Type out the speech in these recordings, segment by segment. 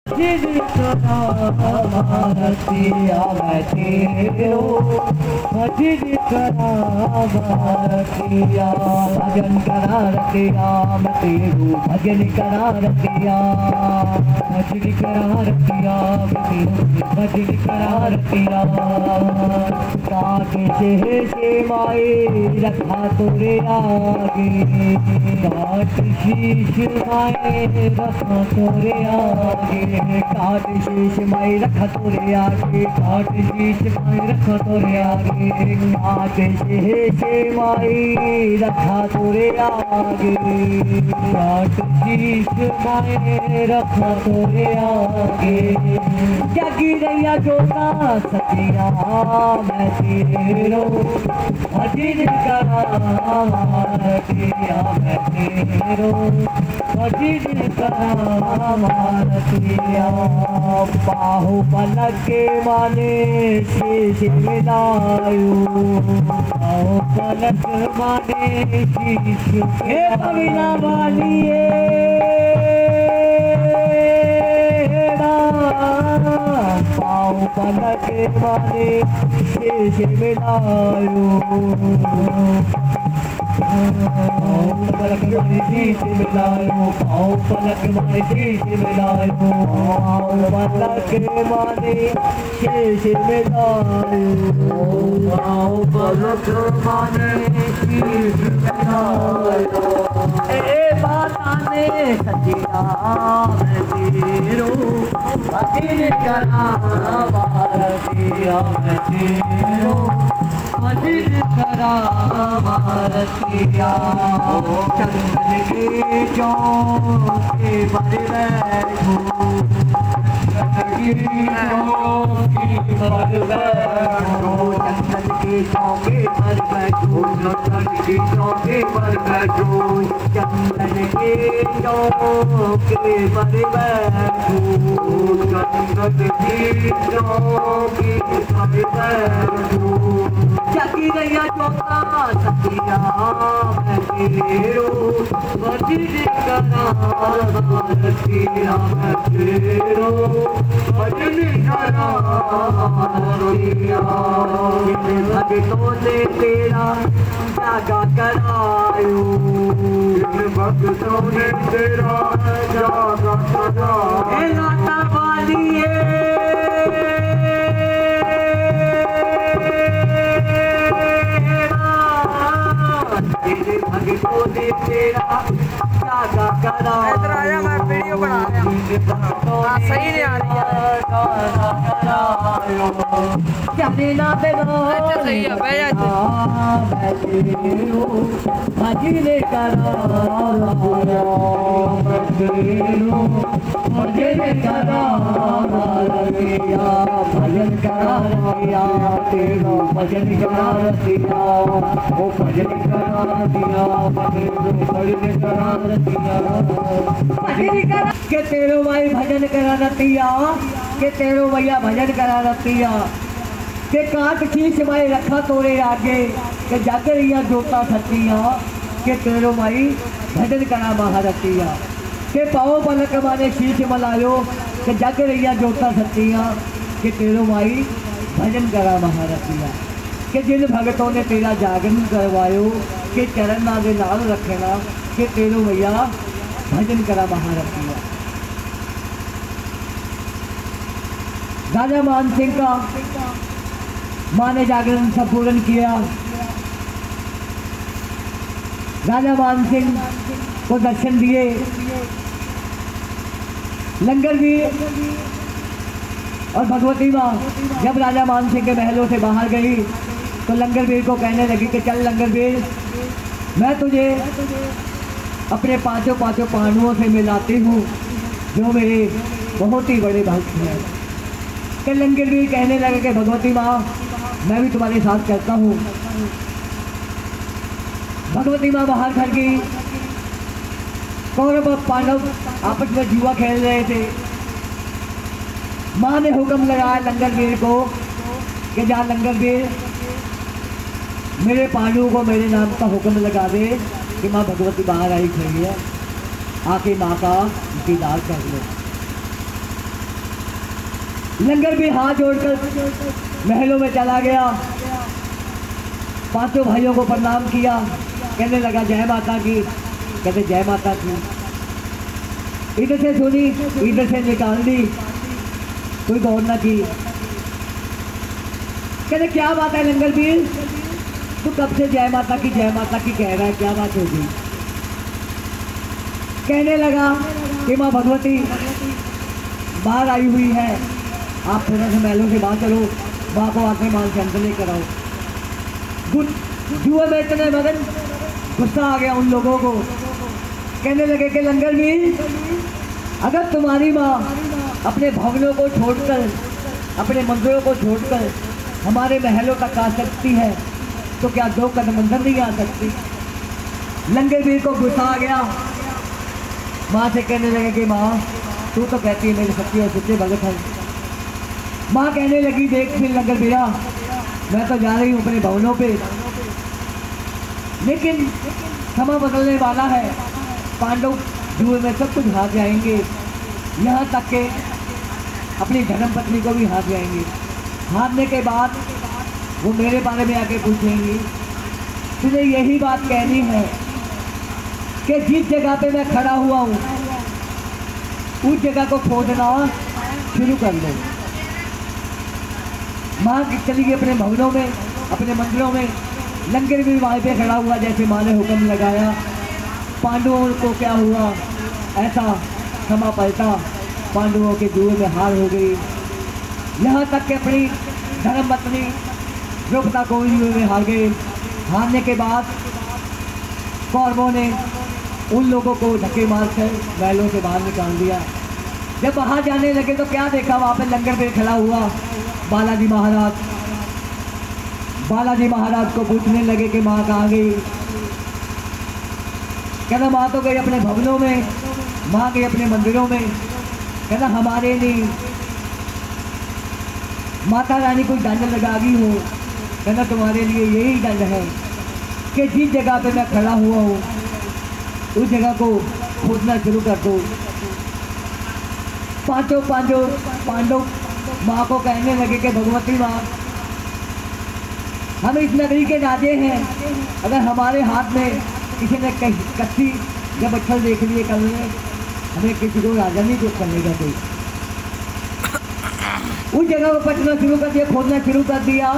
जिनका रतिया मैं तेरो जिनका रतिया भजन करा रतिया मैं तेरू भजन करा रतिया भजन करा रतिया मैं तेरू भजन करा रतिया काट से माए रखा तोरे आगे काट शीश माए रखा तोरे आगे काट शीश माए रखा तोरे आगे काट शीश माए रखा तोरे आगे काट शीश माए रखा तोरे आगे काट शीश माए रखा तोरे आगे जगी रैया जोता सतिया मैं तेरो भजन करा रतिया मैं तेरो भजन करा रतिया बाहु पलक के माने शीश मिलायो बाहु पलक माने शीश हे बगिना वालिए बाहु पलक माने शीश मिलायो पलक मारे शीश मिलायो पलक मारे शीश मिलायो पलक मारे शीश मिलायो पलक मारे शीश मिलायो ए बाताने सचिया मैं तेरो भजन करा रतिया मैं तेरो भजन करा रतिया चंदन के चौके पर बैठो चंदन के चौके पर बैठो चंदन के चौके पर बैठो चंदन के चौके पर बैठो चंदन के चौके पर बैठो जगी रैया जोता सतिया मैं तेरो भजन करा रतिया मैं तेरो भजन करा रतिया भक्तों ने तेरा जागा करायो भक्तों ने तेरा जागा करायो लाता वालिए भक्तों ने तेरा जागा करा इधर आया मैं वीडियो बना रहा हूं सही नहीं आ रही है जाने ना बेलो अच्छा सही है भाई भजन करा भजन करा रतिया भजन करा रतिया तेरो भजन करा रतिया ओ भजन करा रतिया भजन करा रतिया के तेरो भाई भजन करा रतिया के तेरो भैया भजन करा रतिया के काट शीश माई रखा तोरे आगे के जाके रैया जोता सतिया के तेरो माई भजन करा महारतिया के पाओ पलक माने शीश मलायो के जाके रैया जोता सतिया के तेरो माई भजन करा महारतिया के जिन भगतों ने तेरा जागरण करवायो के चरण नागे नाल रखना के तेरो भैया भजन करा महारतिया राजा मान सिंह का माँ ने जागरण सब पूर्ण किया। राजा मान सिंह को दर्शन दिए, लंगर भी। और भगवती माँ जब राजा मान सिंह के महलों से बाहर गई तो लंगरवीर को कहने लगी कि चल लंगरवीर, मैं तुझे अपने पांचों पांडवों से मिलाती हूँ जो मेरे बहुत ही बड़े भक्त हैं। कि लंगरवीर कहने लगा कि भगवती माँ मैं भी तुम्हारे साथ चलता हूँ। भगवती माँ बाहर खड़ गई। कौरव पांडव आपस में जुआ खेल रहे थे। माँ ने हुक्म लगाया लंगरवीर को कि जा लंगरवीर, मेरे पांडवों को मेरे नाम का हुक्म लगा दे कि माँ भगवती बाहर आई खड़ी है, आके माँ का दीदार कर लो। लंगर भी हाथ जोड़कर महलों में चला गया। पांचों भाइयों को प्रणाम किया, कहने लगा जय माता की। कहते जय माता की। इधर से सुनी, इधर से निकाल दी, कोई गौर ना की। कहते क्या बात है लंगर बीर, तू कब से जय माता की कह रहा है, क्या बात होगी? कहने लगा कि माँ भगवती बाहर आई हुई है, आप थोड़ा सा महलों से बाहर चलो, माँ को आके मान से अंदर लेकर आओ। जुए में इतने मगन गुस्सा आ गया उन लोगों को। कहने लगे कि लंगर भी, अगर तुम्हारी माँ अपने भवनों को छोड़कर, अपने मंदिरों को छोड़कर हमारे महलों तक आ सकती है तो क्या 2 कदम अंदर नहीं आ सकती? लंगर बीर को गुस्सा आ गया। माँ से कहने लगे कि माँ तू तो कहती है मेरे सच्चे और सच्चे भगत है। माँ कहने लगी देख फिर लंगर बीरा, मैं तो जा रही हूँ अपने भवनों पे, लेकिन समय बदलने वाला है। पांडव जुए में सब कुछ हार जाएंगे, यहाँ तक के अपनी धर्म पत्नी को भी हार जाएंगे। हारने के बाद वो मेरे बारे में आके पूछेंगी, तुझे यही बात कहनी है कि जिस जगह पे मैं खड़ा हुआ हूँ उस जगह को खोदना शुरू कर लो। माँ चली गई अपने भवनों में, अपने मंदिरों में। लंगर भी वहाँ पे खड़ा हुआ जैसे माँ ने हुक्म लगाया। पांडवों को क्या हुआ, ऐसा समा पलटा, पांडवों के जुए में हार हो गई। यहाँ तक कि अपनी धर्म पत्नी द्रौपदी को जुए में हार गए। हारने के बाद कौरवों ने उन लोगों को धक्के मारकर महलों से बाहर निकाल दिया। जब बाहर जाने लगे तो क्या देखा, वहाँ पे लंगर पे खड़ा हुआ बालाजी महाराज। बालाजी महाराज को पूछने लगे कि माँ कहाँ गई? कहना माँ तो गई अपने भवनों में, माँ गई अपने मंदिरों में। कहना हमारे नहीं, माता रानी कोई दंड लगा गई हो। कहना तुम्हारे लिए यही दंड है कि जिस जगह पे मैं खड़ा हुआ हूँ उस जगह को खोदना शुरू कर दो। पांडव माँ को कहने लगे कि भगवती माँ, हम इस नगरी के राजे हैं, अगर हमारे हाथ में किसी ने कच्ची या बच्चल देख लिए कल में, हमें किसी को राजा नहीं कुछ करने का कोई। उस जगह को पटना शुरू कर दिया, खोदना शुरू कर दिया।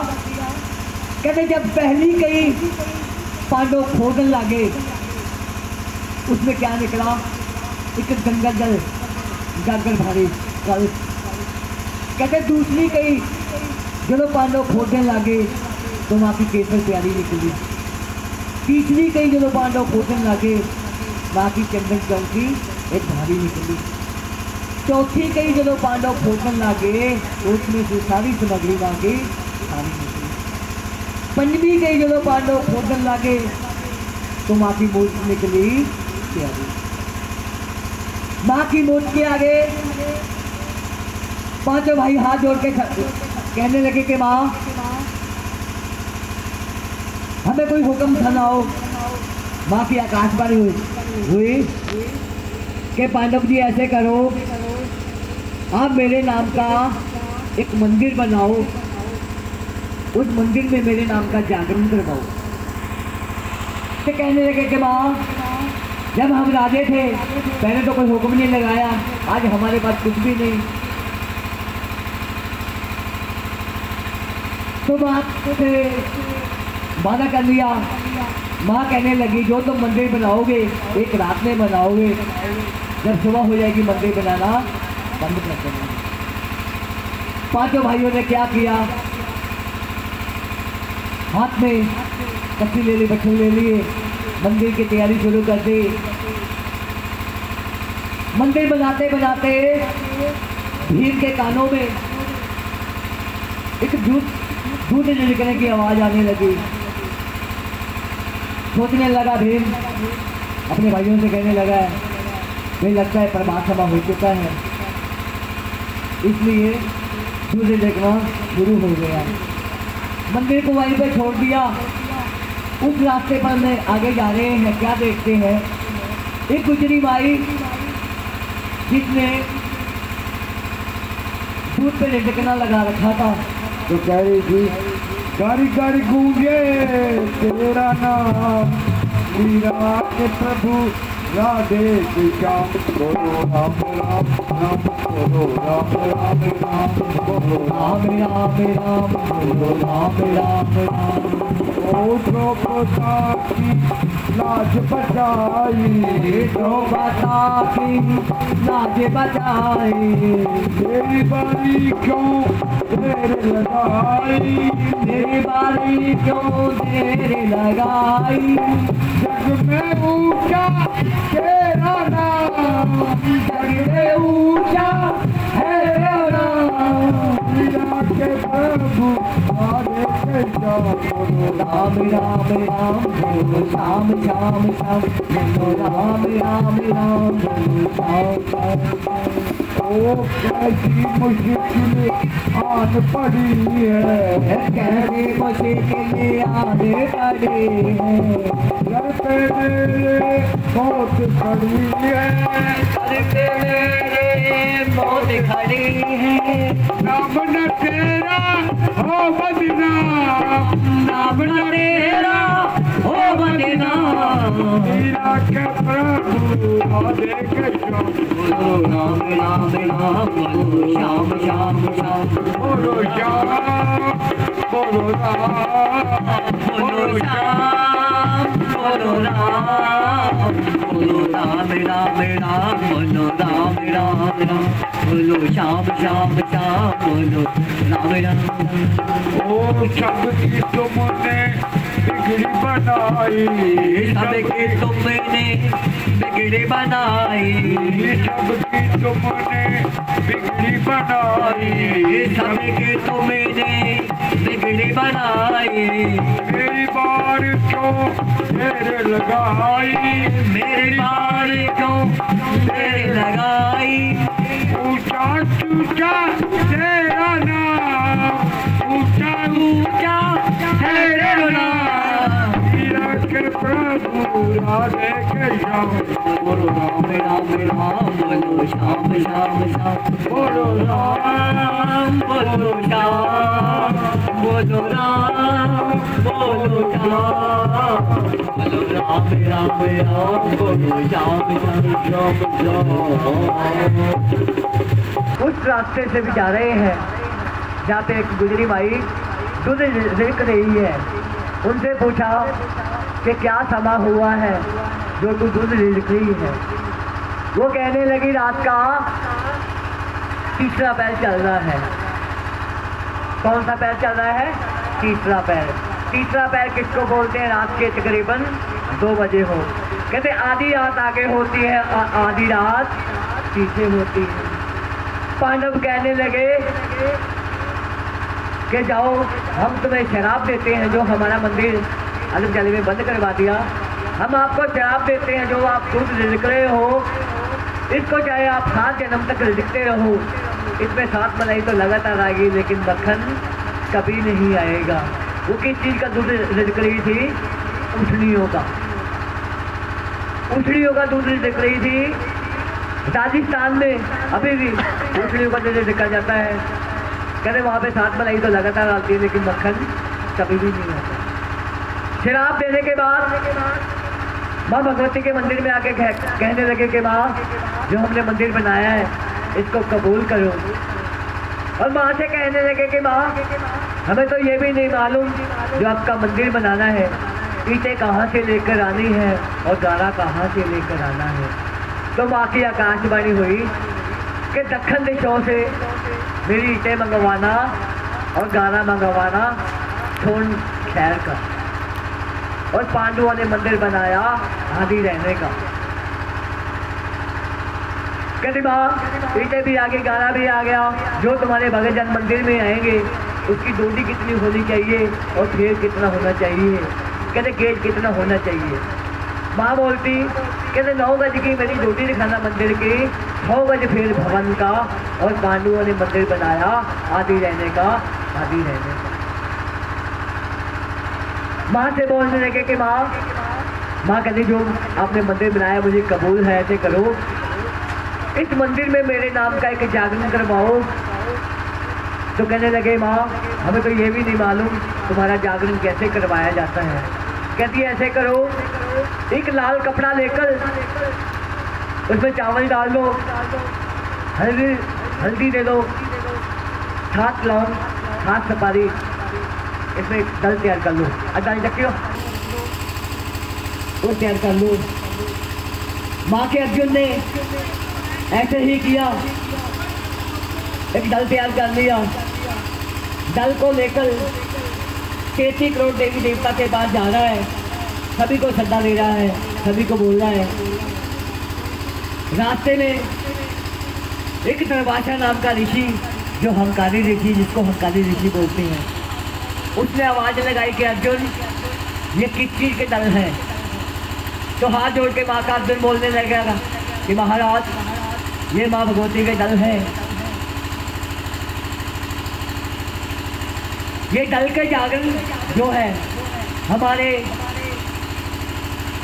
कहते जब पहली कई पांडव खोदने लगे उसमें क्या निकला, एक गंगा जल गागर भारी कल। कहते दूसरी कई जो पांडव खोदने लगे तो वहाँ की केसर प्यारी निकली। तीसरी कई जो पांडव खोदने लगे वहाँ की चंदन चौकी एक भारी निकली। चौथी कई जो पांडव खोदने लगे उसमें से सारी सामग्री वहाँ की सारी निकली। पंचमी कई जो पांडव खोदने लगे तो माँ की मूर्ति निकली प्यारी। माँ की मूर्ति के आगे पांचों भाई हाथ जोड़ के कहने लगे कि माँ हमें कोई हुक्म सुनाओ। माँ की आकाशवाणी हुई कि पांडव जी ऐसे करो, आप मेरे नाम का एक मंदिर बनाओ, उस मंदिर में मेरे नाम का जागरण करवाओ। तो कहने लगे कि माँ जब हम राजे थे पहले तो कोई हुक्म नहीं लगाया, आज हमारे पास कुछ भी नहीं, तो बात से वादा कर लिया। माँ कहने लगी जो तुम मंदिर बनाओगे एक रात में बनाओगे, जब सुबह हो जाएगी मंदिर बनाना बंद कर देना। पांचों भाइयों ने क्या किया, हाथ में कच्ची ले ली, बच्चों ले लिए, मंदिर की तैयारी शुरू कर दी। मंदिर बनाते बनाते भीम के कानों में एक दूध निकलने की आवाज आने लगी। सोचने लगा भीम, अपने भाइयों से कहने लगा मुझे लगता है प्रभात सभा हो चुका है, इसलिए दूध निकलना शुरू हो गया। मंदिर को वहीं पर छोड़ दिया। उस रास्ते पर में आगे जा रहे हैं, क्या देखते हैं, एक गुजरी माई जिसने दूध पे लिटकना लगा रखा था। तो कह रही थी गाड़ी गाड़ी गूंजे तेरा नाम, मीरा के प्रभु राधे श्याम, बोलो राम राम राम, बोलो राम राम राम, बोलो राम राम राम, बोलो राम राम राम। ओ द्रौपदा की लाज बचाई, द्रौपदा की लाज बचाई, तेरी बारी क्यों देर लगाई, तेरी बारी क्यों देर लगाई। जग में ऊंचा तेरा नाम, जग में ऊंचा है तेरा नाम, मीरा के प्रभु राधे के श्याम, बोलो राम राम राम, बोलो श्याम श्याम श्याम, बोलो राम राम राम, बोलो श्याम श्याम। ओ कैसी मुश्किल आन पड़ी है, कैसी मुश्किल आने पड़ी है, घर पे मेरे मौत खड़ी है, घर पे मेरे मौत खड़ी है। नाम न तेरा हो बदनाम, नाम न तेरा हो बदनाम, मीरा के प्रभु राधे के श्याम, बोलो राम राम राम, बोलो श्याम श्याम श्याम, बोलो श्याम, बोलो राम, बोलो श्याम, बोलो राम, बोलो राम राम राम, बोलो राम राम राम, बोलो श्याम श्याम श्याम, बोलो राम राम। ओ सबकी तुमने बिगड़ी बनाई, सबकी तुमने बिगड़ी बनाई, सबकी तुमने बिगड़ी बनाई, सबकी तुमने बिगड़ी बनाई। मेरी बार क्यों देर लगाई, मेरी बार क्यों देर लगाई। ऊंचा ऊंचा तेरा नाम, ऊंचा ऊंचा तेरा नाम, मीरा के प्रभु राधे के श्याम, बोलो राम राम राम, बोलो श्याम श्याम श्याम, बोलो राम, बोलो श्याम, बोलो राम, बोलो श्याम, बोलो राम राम राम, बोलो श्याम श्याम श्याम। उस रास्ते से भी जा रहे हैं जहाँ पे एक गुजरी माई दूध रिड़क रही है। उनसे पूछा कि क्या समा हुआ है जो तू दूध रिड़क रही है। वो कहने लगी रात का तीसरा पैर चल रहा है। कौन सा पैर चल रहा है? तीसरा पैर। तीसरा पैर किसको बोलते हैं? रात के तकरीबन 2 बजे हो। कहते आधी रात आगे होती है, आधी रात पीछे होती है। पांडव कहने लगे कि जाओ हम तुम्हें शराब देते हैं जो हमारा मंदिर अलग जले में बंद करवा दिया। हम आपको शराब देते हैं जो आप दूध रिड़क रहे हो, इसको चाहे आप 7 जन्म तक रिड़कते रहो, इसमें 7 मलाई तो लगातार आएगी लेकिन मक्खन कभी नहीं आएगा। वो किस चीज़ का दूध रिड़क रही थी? उठनियों का। उठनियों का दूध रिड़क रही थी। राजस्थान में अभी भी उठनियों का दूध रिड़का जाता है। कहते वहाँ पे 7 मलाई तो लगातार आती है लेकिन मक्खन कभी भी नहीं आता। शराब देने के बाद माँ भगवती के मंदिर में आके कहने लगे कि माँ जो हमने मंदिर बनाया है इसको कबूल करो। और माँ से कहने लगे कि माँ हमें तो ये भी नहीं मालूम जो आपका मंदिर बनाना है ईंटें कहाँ से लेकर आनी है और गारा कहाँ से लेकर आना है। तो माँ की आकाशवाणी हुई कि दक्षिण दिशाओं से मेरी ईंटें मंगवाना और गारा मंगवाना छोड़ खैर का। और पांडवों ने मंदिर बनाया आदि रहने का। कहती माँ ईंटें भी आ गई, गारा भी आ गया। जो तुम्हारे भगतजन मंदिर में आएंगे उसकी डोडी कितनी होनी चाहिए और फेर कितना होना चाहिए। कहते गेट कितना होना चाहिए। माँ बोलती कहते 9 गज की मेरी डोडी दिखाना मंदिर की, 6 गज फेर भवन का। और पांडवों ने मंदिर बनाया आदि रहने का, आदि रहने का। माँ से बोलने लगे कि माँ कहती जो आपने मंदिर बनाया मुझे कबूल है, ऐसे करो इस मंदिर में मेरे नाम का एक जागरण करवाओ। तो कहने लगे माँ हमें तो ये भी नहीं मालूम तुम्हारा जागरण कैसे करवाया जाता है। कहती है ऐसे करो, एक लाल कपड़ा लेकर उसमें चावल डाल दो, हल्दी दे दो, 7 लौंग 7 सुपारी, इसमें दल तैयार कर लो। अदाई रखियो वो तैयार कर लो। माँ के अर्जुन ने ऐसे ही किया, एक दल तैयार कर लिया। दल को लेकर 33 करोड़ देवी देवता के पास जा रहा है, सभी को श्रद्धा दे रहा है, सभी को बोल रहा है। रास्ते में एक दुर्वासा नाम का ऋषि, जो हंकारी ऋषि, जिसको हंकारी ऋषि बोलते हैं, उसने आवाज लगाई कि अर्जुन ये किस चीज के दल है। तो हाथ जोड़ के माँ का अर्जुन बोलने लगा कि महाराज ये माँ भगवती के दल है। ये दल के जागरण जो है हमारे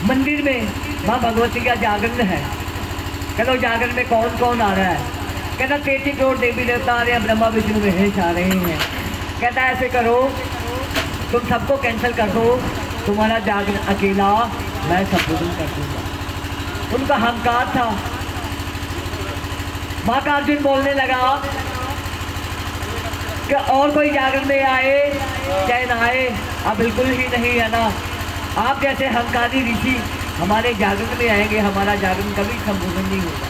मंदिर में माँ भगवती का जागरण है। कहते जागरण में कौन कौन आ रहा है? कहता 33 करोड़ देवी देवता आ रहे हैं, ब्रह्मा विष्णु महेश आ रहे हैं। कहता ऐसे करो तुम सबको कैंसिल कर दो, तुम्हारा जागरण अकेला मैं संबोधन कर दूंगा। उनका अहंकार था। माँ का अर्जुन बोलने लगा कि और कोई जागरण में आए चाहे ना आए, आप बिल्कुल ही नहीं है ना। आप जैसे अहंकारी ऋषि हमारे जागरण में आएंगे, हमारा जागरण कभी संबोधन नहीं होगा।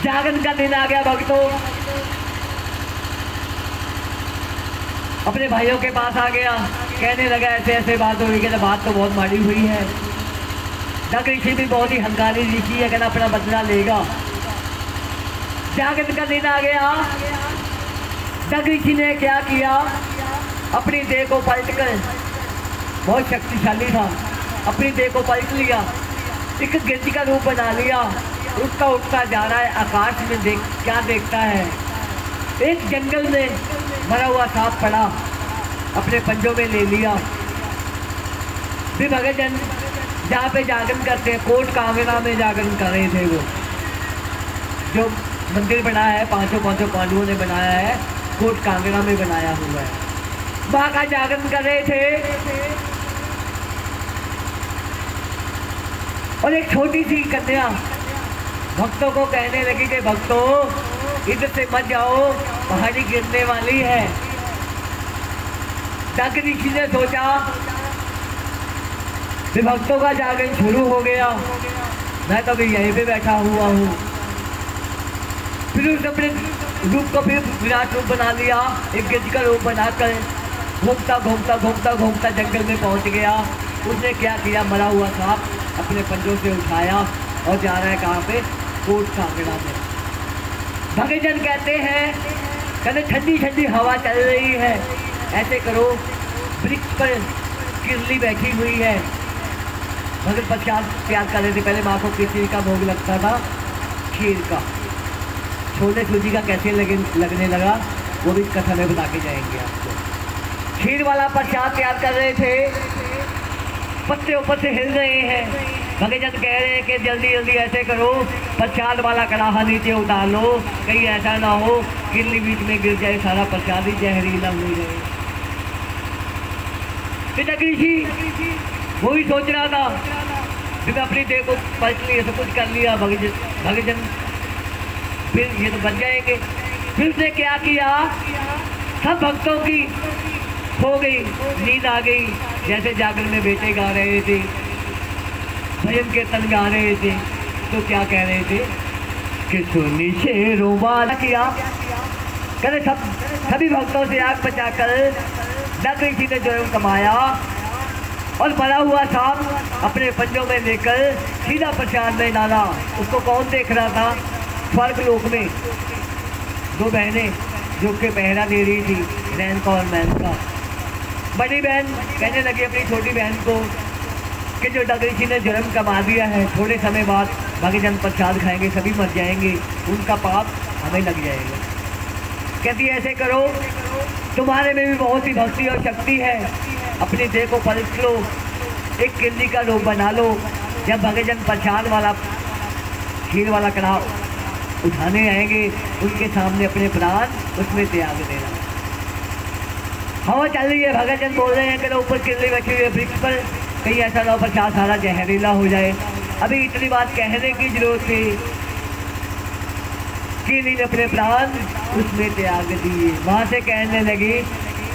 जागरण का दिन आ गया भक्तों, अपने भाइयों के पास आ गया, कहने लगा ऐसे ऐसे बात हो रही है। बात तो बहुत माड़ी हुई है। जग ऋषि भी बहुत ही हंकारी ऋषि है, कहना अपना बदला लेगा। जागरण का दिन आ गया। जग ऋषि ने क्या किया, अपनी देह को पलट कर, बहुत शक्तिशाली था, अपनी देह को पलट लिया, एक गिरती का रूप बना लिया, उठता उठता जा रहा है। आकाश में क्या देखता है, एक जंगल में मरा हुआ सांप पड़ा, अपने पंजों में ले लिया। फिर भगतजन जहाँ पे जागरण करते हैं, कोट कांगड़ा में जागरण कर रहे थे। वो जो मंदिर बनाया है, पांचों पांडवों ने बनाया है, कोट कांगड़ा में बनाया हुआ है, वहाँ का जागरण कर रहे थे। और एक छोटी सी कन्या भक्तों को कहने लगी कि भक्तों इधर से मत जाओ, पहाड़ी गिरने वाली है। जग ऋषि ने सोचा, फिर भक्तों का जागरण शुरू हो गया, मैं तो अभी यहीं पे बैठा हुआ हूँ। फिर उसने अपने रूप को फिर विराट रूप बना लिया, एक गिद्ध का रूप बनाकर घूमता घूमता घूमता घूमता जंगल में पहुँच गया। उसने क्या किया, मरा हुआ सांप अपने पंजों से उठाया और जा रहा है कहाँ पे, कोट कांगड़ा में। भगतजन कहते हैं, कहते ठंडी ठंडी हवा चल रही है, ऐसे करो वृक्ष पर किरली बैठी हुई है। भगत प्रसाद तैयार कर रहे थे। पहले माँ को किसी का भोग लगता था, खीर का, छोले सूजी का कैसे लगने लगा वो भी कथा में बता के जाएंगे आपको। खीर वाला प्रसाद तैयार कर रहे थे, पत्ते ऊपर से हिल रहे हैं। भगतजन कह रहे हैं कि जल्दी जल्दी ऐसे करो, प्रसाद वाला कड़ाहा नीचे उतार लो, कहीं ऐसा ना हो किरली बीच में गिर जाए, सारा प्रसाद ही जहरीला हो जाए। ऋषि वो ही सोच रहा था, फिर अपनी देह को पलट लिया, सब कुछ कर लिया। भगतजन फिर ये तो बच जाएंगे। फिर उसने क्या किया, सब भक्तों की हो गई, नींद आ गई। जैसे जागरण में बेटे गा रहे थे, भजन कीर्तन गा रहे थे, तो क्या कह रहे थे कि सुनी शेरों वाला किया। कहते सभी भक्तों से आग बचाकर जग ऋषि ने जो कमाया और मरा हुआ सांप अपने पंजों में लेकर सीधा प्रसाद में डाला। उसको कौन देख रहा था, स्वर्ग लोक में दो बहनें जो के पहरा दे रही थी, रैन का और मैन का। बड़ी बहन कहने लगी अपनी छोटी बहन को कि जो जग ऋषि ने जन्म कमा दिया है, थोड़े समय बाद भगतजन प्रसाद खाएंगे, सभी मर जाएंगे, उनका पाप हमें लग जाएगा। कहती ऐसे करो, तुम्हारे में भी बहुत ही भक्ति और शक्ति है, अपनी देह को पलट लो, एक किल्ली का रूप बना लो। जब भगतजन प्रसाद वाला खीर वाला कड़ा उठाने आएंगे, उनके सामने अपने प्राण उसमें त्याग देना। हवा चल रही है, भगत जन बोल रहे हैं कि ऊपर किल्ली बैठी हुई है वृक्ष पर, कहीं ऐसा ना हो प्रसाद सारा जहरीला हो जाए। अभी इतनी बात कहने की जरूरत थी, किल्ली ने अपने प्राण उसमें त्याग दिए। वहां से कहने लगी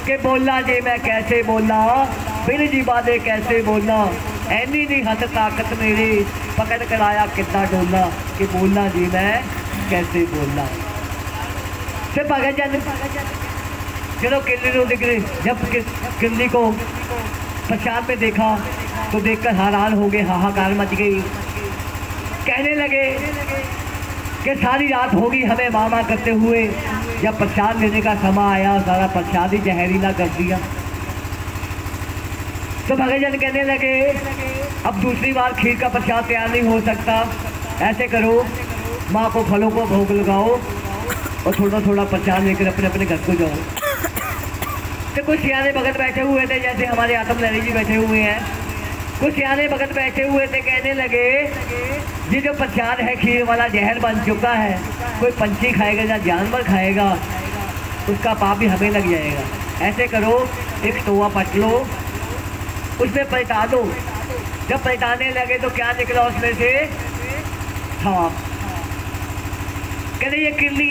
कि बोला जी मैं कैसे बोला, फिर जी बादे कैसे बोला, ऐनी नहीं हथ ताकत मेरी, पकड़ कर आया कितना डोला, कि बोला जी मैं कैसे बोला। फिर भगत जन चलो किल्ली को दिख रही, जब किल्ली को प्रसाद में देखा तो देखकर हैरान हो गए, हाहाकार मच गई। कहने लगे कि सारी रात होगी हमें मामा करते हुए, जब प्रसाद लेने का समय आया सारा प्रसाद ही जहरीला कर दिया। तो भगत जन कहने लगे अब दूसरी बार खीर का प्रसाद तैयार नहीं हो सकता, ऐसे करो माँ को फलों को भोग लगाओ और थोड़ा थोड़ा प्रसाद लेकर अपने अपने घर को जाओ। तो कुछ सियाने भगत बैठे हुए थे, जैसे हमारे आत्म लहरी जी बैठे हुए हैं, कुछ सियाने भगत बैठे हुए थे। कहने लगे ये जो प्रसाद है खीर वाला जहर बन चुका है, कोई पंछी खाएगा या जानवर खाएगा उसका पाप भी हमें लग जाएगा। ऐसे करो एक तोवा पट लो, उसमें पलटा दो। जब पलटाने लगे तो क्या निकला उसमें से, सांप। कहते ये किल्ली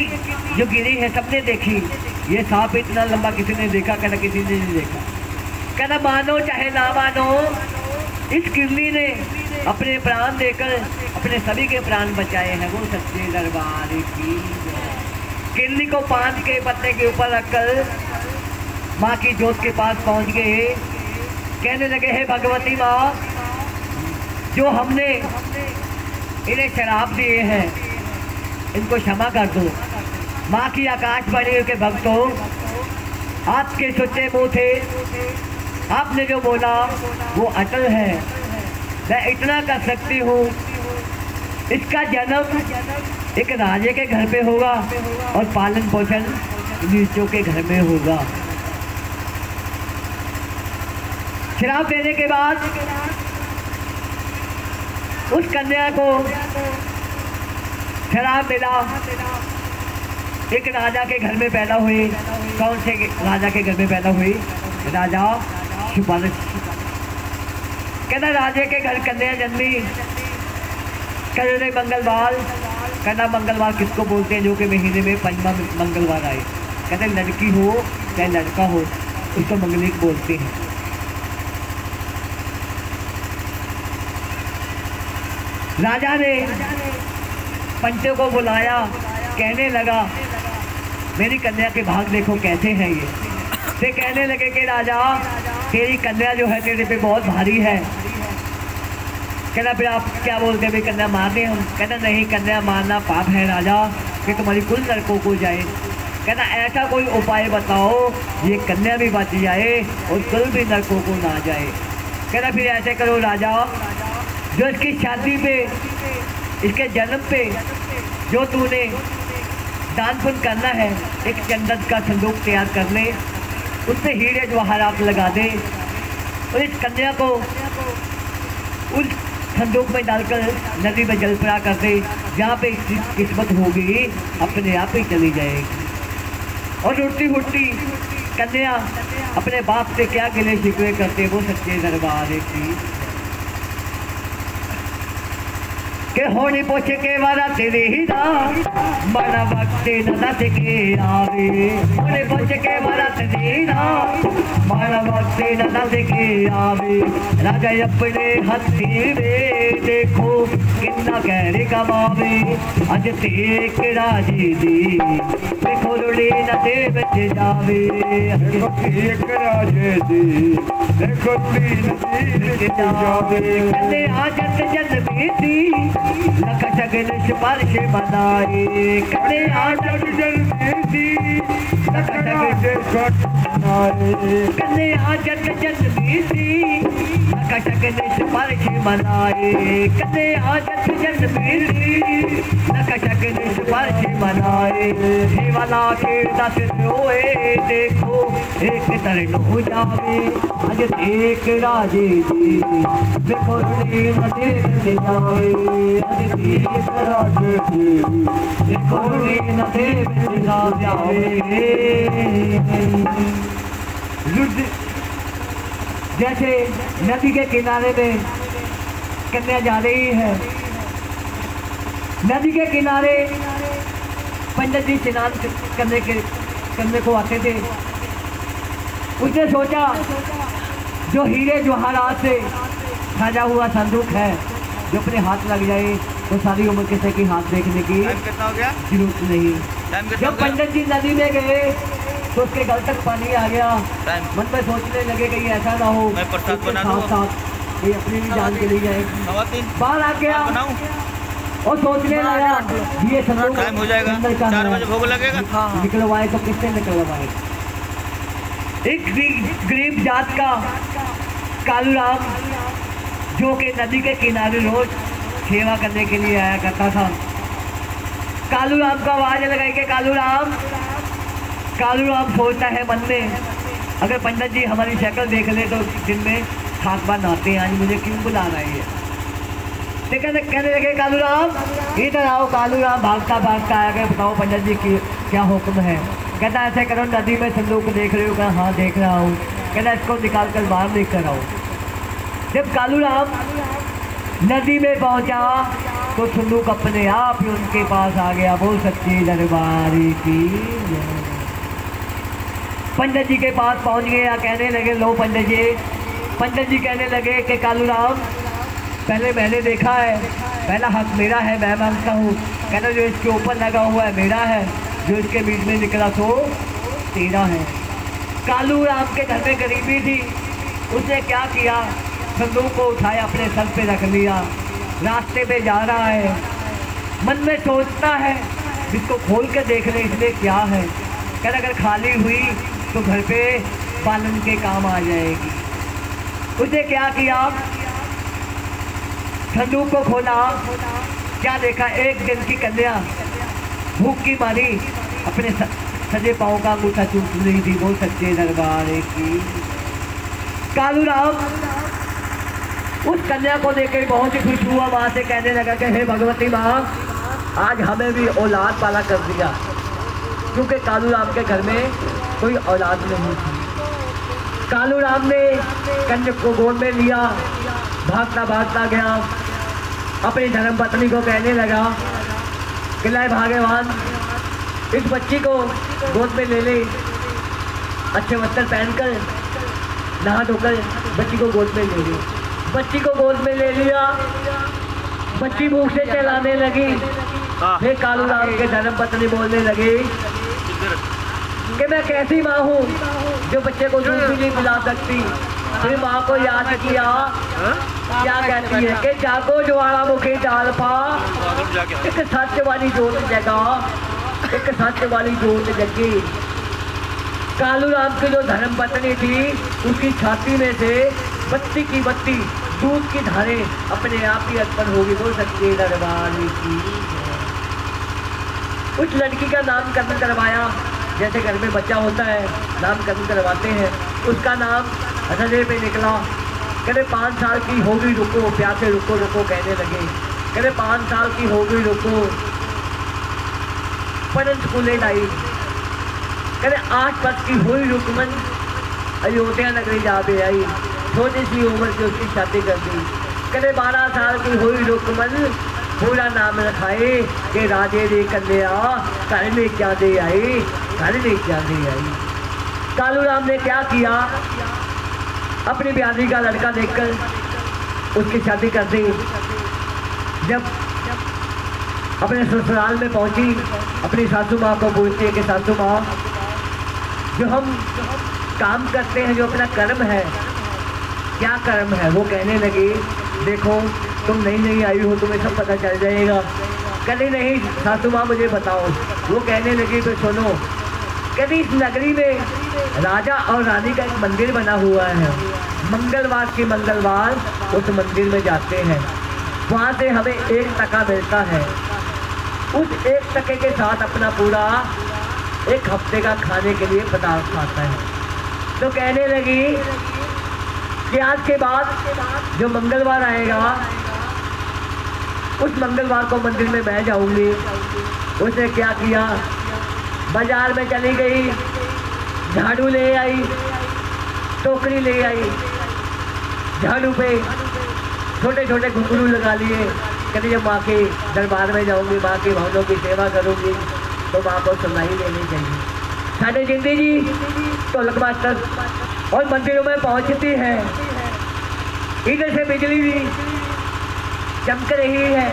जो गिरी है सबने देखी, ये सांप इतना लंबा किसी ने देखा, कहना किसी ने नहीं देखा। कहना मानो चाहे ना मानो, इस किल्ली ने अपने प्राण देकर अपने सभी के प्राण बचाए हैं, वो सच्चे दरबार की। किल्ली को पान के पत्ते के ऊपर रखकर माँ की जोत के पास पहुंच गए। कहने लगे हे भगवती माँ, जो हमने इन्हें शराब दिए हैं इनको क्षमा कर दो। माँ की आकाशवाणी के भक्तों, आपके सच्चे मुँह थे, आपने जो बोला वो अटल है। मैं इतना कर सकती हूँ, इसका जन्म एक राजे के घर पे होगा और पालन पोषण नीचों के घर में होगा। शराब देने के बाद उस कन्या को शराब मिला, एक राजा के घर में पैदा हुई। कौन से राजा के घर में पैदा हुई? राजा शिवपाल। कहना राजे के घर कन्या जन्मी, कल मंगलवार। कहना मंगलवार किसको बोलते हैं? जो कि महीने में 5वां मंगलवार आए। कहते लड़की हो चाहे लड़का हो उसको मंगलिक बोलते हैं। राजा ने पंचों को बुलाया, कहने लगा मेरी कन्या के भाग देखो कैसे हैं ये। ते कहने लगे कि राजा तेरी कन्या जो है तेरे पे बहुत भारी है। कहना फिर आप क्या बोलते हैं, कन्या मारने हम? कहना नहीं, कन्या मारना पाप है राजा, कि तुम्हारी कुल नरकों को जाए। कहना ऐसा कोई उपाय बताओ ये कन्या भी बच जाए और कुल भी नरकों को ना जाए। कहना फिर ऐसे करो राजा, जो इसकी शादी पे, इसके जन्म पे जो तूने दान पुण्य करना है, एक चंदन का संदूक तैयार कर ले, उसमें हीरे जवाहरात लगा दे और इस कन्या को उस संदूक में डालकर नदी में जल प्रवाह कर दे। जहाँ पे किस्मत होगी अपने आप ही चली जाएगी। और उड़ती उड़ती कन्या अपने बाप से क्या गिले शिकवे करते, वो सच्चे दरबार की। के होनी पोछे के वारा तेरे ही ना बड़ा वक्त न के आवे। होनी पोछे के वारा तेरे ही ना बड़ा वक्त न के आवे। राजा अपने हथी में देखो कितना गहरे कमावे। अज तेक राजी दी देखो रुड़ी न दे बच जावे। एक राजे दी देखो रुड़ी न दे बच जावे। कन्ने आजत जन्मी दी लख शगन स्पर्श बनाए। कन्ने आजत जन्मी दी लख शगन बनाए। कन्ने आजत जन्मी दी लख शगन स्पर्श बनाए। कन्ने आजत जन्मी दी लख शगन स्पर्श बनाए। हे वाला के दस रोए देखो एक तरन हो जावे अज एक राजे जी देखो रे नदी में जावे अज एक राजे जी देखो रे नदी में जावे। रुद्र जैसे नदी के किनारे में कन्या जा रही है, नदी के किनारे पंडित जी स्नान करने को आते थे। उसने सोचा जो हीरे जवाहरात से सजा हुआ संदूक है जो अपने हाथ लग जाए तो सारी उम्र किसी की हाथ देखने की जरूरत नहीं। जब पंडित जी नदी में गए तो उसके गल तक पानी आ गया। मन में सोचने लगे कि ऐसा ना हो साथ साथ ये अपनी भी जान चली जाए। बाहर आ गया और सोचने लगा ये संदूक टाइम हो जाएगा, 4 बजे भोग लगेगा। निकलवाए तो किससे निकलवाए। एक गरीब जात का कालूराम जो कि नदी के किनारे रोज सेवा करने के लिए आया करता था। कालूराम का आवाज लगाई के कालूराम। कालूराम सोचता है मन में अगर पंडित जी हमारी शक्ल देख ले तो दिन में 7 बार नहाते हैं, आज मुझे क्यों बुला रहे हैं। कहने लगे कालूराम इधर आओ। कालूराम भागता भागता आया गया, बताओ पंडित जी की क्या हुक्म है। कहता ऐसे करो नदी में संदूक देख रहे हो। कहा हाँ देख रहा हूँ। कहता इसको निकाल कर बाहर लेकर आओ। जब कालूराम नदी में पहुंचा तो संदूक अपने आप ही उनके पास आ गया। बोल सच्ची दरबारी की। पंडित जी के पास पहुंच गया, कहने लगे लो पंडित जी। पंडित जी कहने लगे कि कालूराम पहले मैंने देखा है, पहला हक मेरा है, मैं मांगता हूँ। कहना जो इसके ऊपर लगा हुआ है मेरा है, जो इसके बीच में निकला सो तेरा है। कालूराम के घर में गरीबी थी, उसने क्या किया संदूक को उठाया अपने सर पे रख लिया। रास्ते पे जा रहा है, मन में सोचता है इसको खोल के देख रहे इसमें क्या है। कहना अगर खाली हुई तो घर पे पालन के काम आ जाएगी। उसने क्या किया संदूक को खोला, क्या देखा एक दिन की कन्या भूख की मारी अपने सजे पाँव का अंगूठा चूस रही थी। वो सच्चे दरबार की। कालूराम उस कन्या को देखकर बहुत ही खुश हुआ। माँ से कहने लगा कि हे भगवती माँ आज हमें भी औलाद पाला कर दिया, क्योंकि कालूराम के घर में कोई औलाद नहीं थी। कालूराम ने कन्या को गोद में लिया, भागता भागता गया, अपनी धर्मपत्नी को कहने लगा कि लाए भाग्यवान इस बच्ची को गोद में ले ले। अच्छे वस्त्र पहनकर नहा धोकर बच्ची को गोद में ले ली। बच्ची को गोद में ले लिया, बच्ची मुंह से चलाने लगी। फिर कालूराम के धर्मपत्नी बोलने लगी कि मैं कैसी माँ हूँ जो बच्चे को दूध भी नहीं पिला सकती। फिर माँ को याद किया, क्या कहती है कि जागो ज्वाला मुखी डाल पा, एक सत्य वाली जोत जगा, एक सत्य वाली जोत जगी। कालूराम की जो धर्मपत्नी थी उसकी छाती में से बत्ती की बत्ती दूध की धारें अपने आप ही उत्पन्न होगी। बोल सकते दरबार की। उस लड़की का नामकरण करवाया, जैसे घर में बच्चा होता है नामकरण करवाते हैं। उसका नाम हृदय पे निकला। कहते 5 साल की हो गई रुको, प्यासे रुको रुको कहने लगे। कहते 5 साल की हो गई रुको, पढ़न स्कूले लाई। कहते 8 वर्ष की हुई रुकमन अयोध्या नगरी जा पे आई। छोटी सी उम्र से उसकी शादी कर दी। कहते 12 साल की हुई रुकमन पूरा नाम रखाए कि राजे रे कन्या घर में क्या दे आई, घर में क्या दे आई। कालूराम ने क्या किया, अपनी ब्यादी का लड़का देखकर उसकी शादी कर दी। जब अपने ससुराल में पहुंची, अपनी सासू माँ को पूछती है कि सासू माँ जो हम काम करते हैं, जो अपना कर्म है, क्या कर्म है। वो कहने लगी देखो तुम नहीं आई हो, तुम्हें सब पता चल जाएगा। कहती नहीं सासू माँ मुझे बताओ। वो कहने लगी तो सुनो। कहती इस नगरी में राजा और रानी का एक मंदिर बना हुआ है। मंगलवार की मंगलवार उस मंदिर में जाते हैं, वहाँ से हमें 1 टका मिलता है। उस 1 टके के साथ अपना पूरा 1 हफ्ते का खाने के लिए पदार्थ खाता है। तो कहने लगी कि आज के बाद जो मंगलवार आएगा उस मंगलवार को मंदिर में मैं जाऊंगी। उसने क्या किया, बाजार में चली गई, झाड़ू ले आई, टोकरी ले आई, झाड़ू पे छोटे छोटे घुंघरू लगा लिए। कहते जब माँ के दरबार में जाऊंगी, माँ के भवनों की सेवा करूंगी तो माँ को सुनाई देनी चाहिए। साढ़े जिंदगी जी ढोलक मास्टर और मंदिरों में पहुंचती है, इधर से बिजली भी चमक रही है,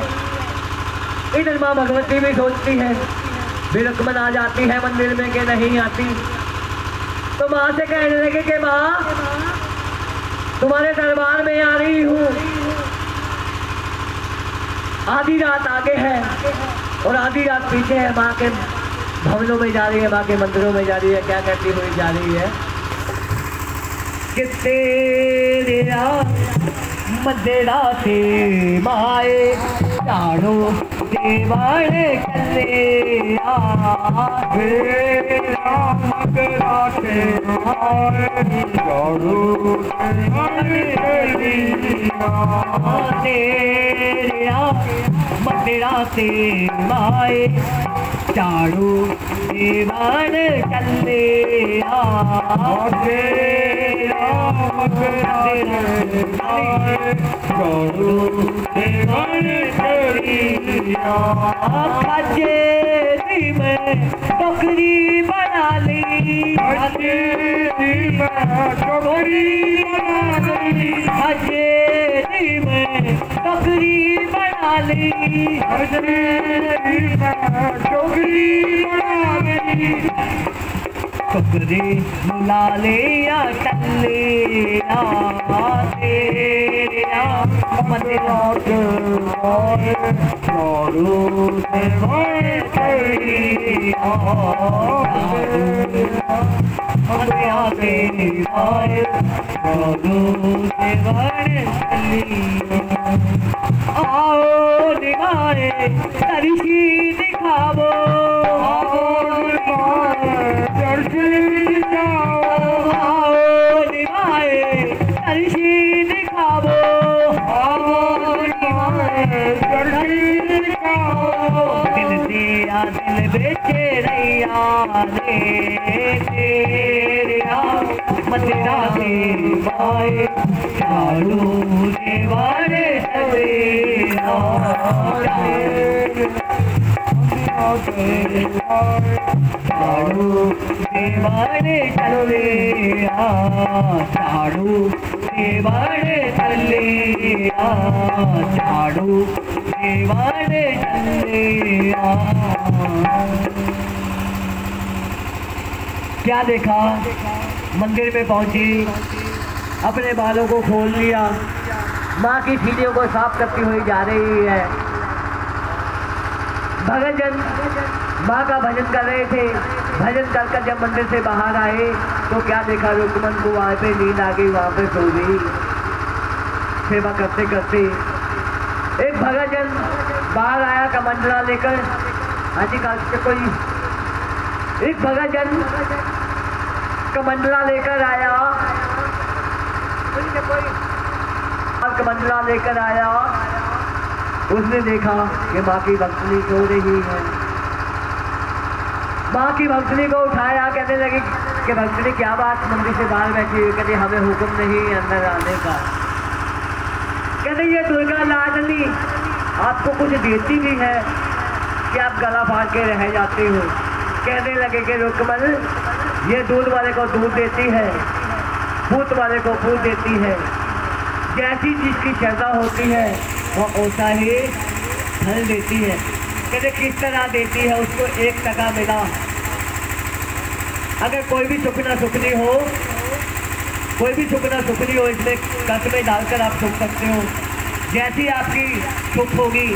इधर माँ भगवती भी सोचती है भी रुक्मन आ जाती है मंदिर में कि नहीं आती। तो माँ से कहने लगे कि माँ तुम्हारे दरबार में आ रही हूँ, आधी रात आगे है और आधी रात पीछे है। माँ के भवनों में जा रही है, माँ के मंदिरों में जा रही है। क्या कहती हुई जा रही है कि तेरा मंदिरा से माए झाड़ू देवाड़ चले तेरा मंदिरा से माए झाड़ू तेरा मंदिरा से माए झाड़ू देवाड़ चले खजेरी में टोकरी बना ली, खजेरी में टोकरी बना ली, खजेरी में टोकरी बना ली, खजेरी में टोकरी बना ली। टोकरी बुला ले या टल्ले तेरा मंदिरा के झाड़ू देवाड़ चली मंदिरा के झाड़ू देवाड़ चली। आओ निगाहे तरसी दिखावो, आओ तरसी दिखावो, दिल दिया दिल बेचे रैया रे तेरा मंदिरा के माए झाड़ू देवाड़ चले झाड़ू देवाड़ चले झाड़ू देवाड़ चले झाड़ू देवाड़ चले। क्या देखा, मंदिर में पहुंची, अपने बालों को खोल लिया, माँ की सीढ़ियों को साफ करती हुई जा रही है। भगतजन माँ का भजन कर रहे थे। भजन कर जब मंदिर से बाहर आए तो क्या देखा, रुक्मन को वहाँ पे नींद आ गई, वहाँ पे सो गई। सेवा करते करते एक भगतजन बाहर आया कमंडला लेकर। हाँ जी, कोई एक भगतजन कमंडला लेकर आया, कमंडला लेकर आया। उसने देखा कि माँ की भक्तनी सो रही है। माँ की भक्तनी को उठाया, कहने लगी कि भक्तनी क्या बात मंदिर से बाहर बैठी हुई? कहती हमें हुक्म नहीं अंदर आने का। कहते ये दुर्गा लाडली आपको कुछ देती भी है कि आप गला फाड़ के रह जाते हो। कहने लगे कि रुक्मन ये दूध वाले को दूध देती है, पूत वाले को पूत देती है। जैसी जिसकी श्रद्धा होती है वो ऐसा ही फल देती है। कहते किस तरह देती है? उसको 1 टका मिला। अगर कोई भी सुखना सुखनी हो, कोई भी सुखना सुखनी हो, इसमें कट में डालकर आप सुख सकते हो। जैसी आपकी सुख होगी,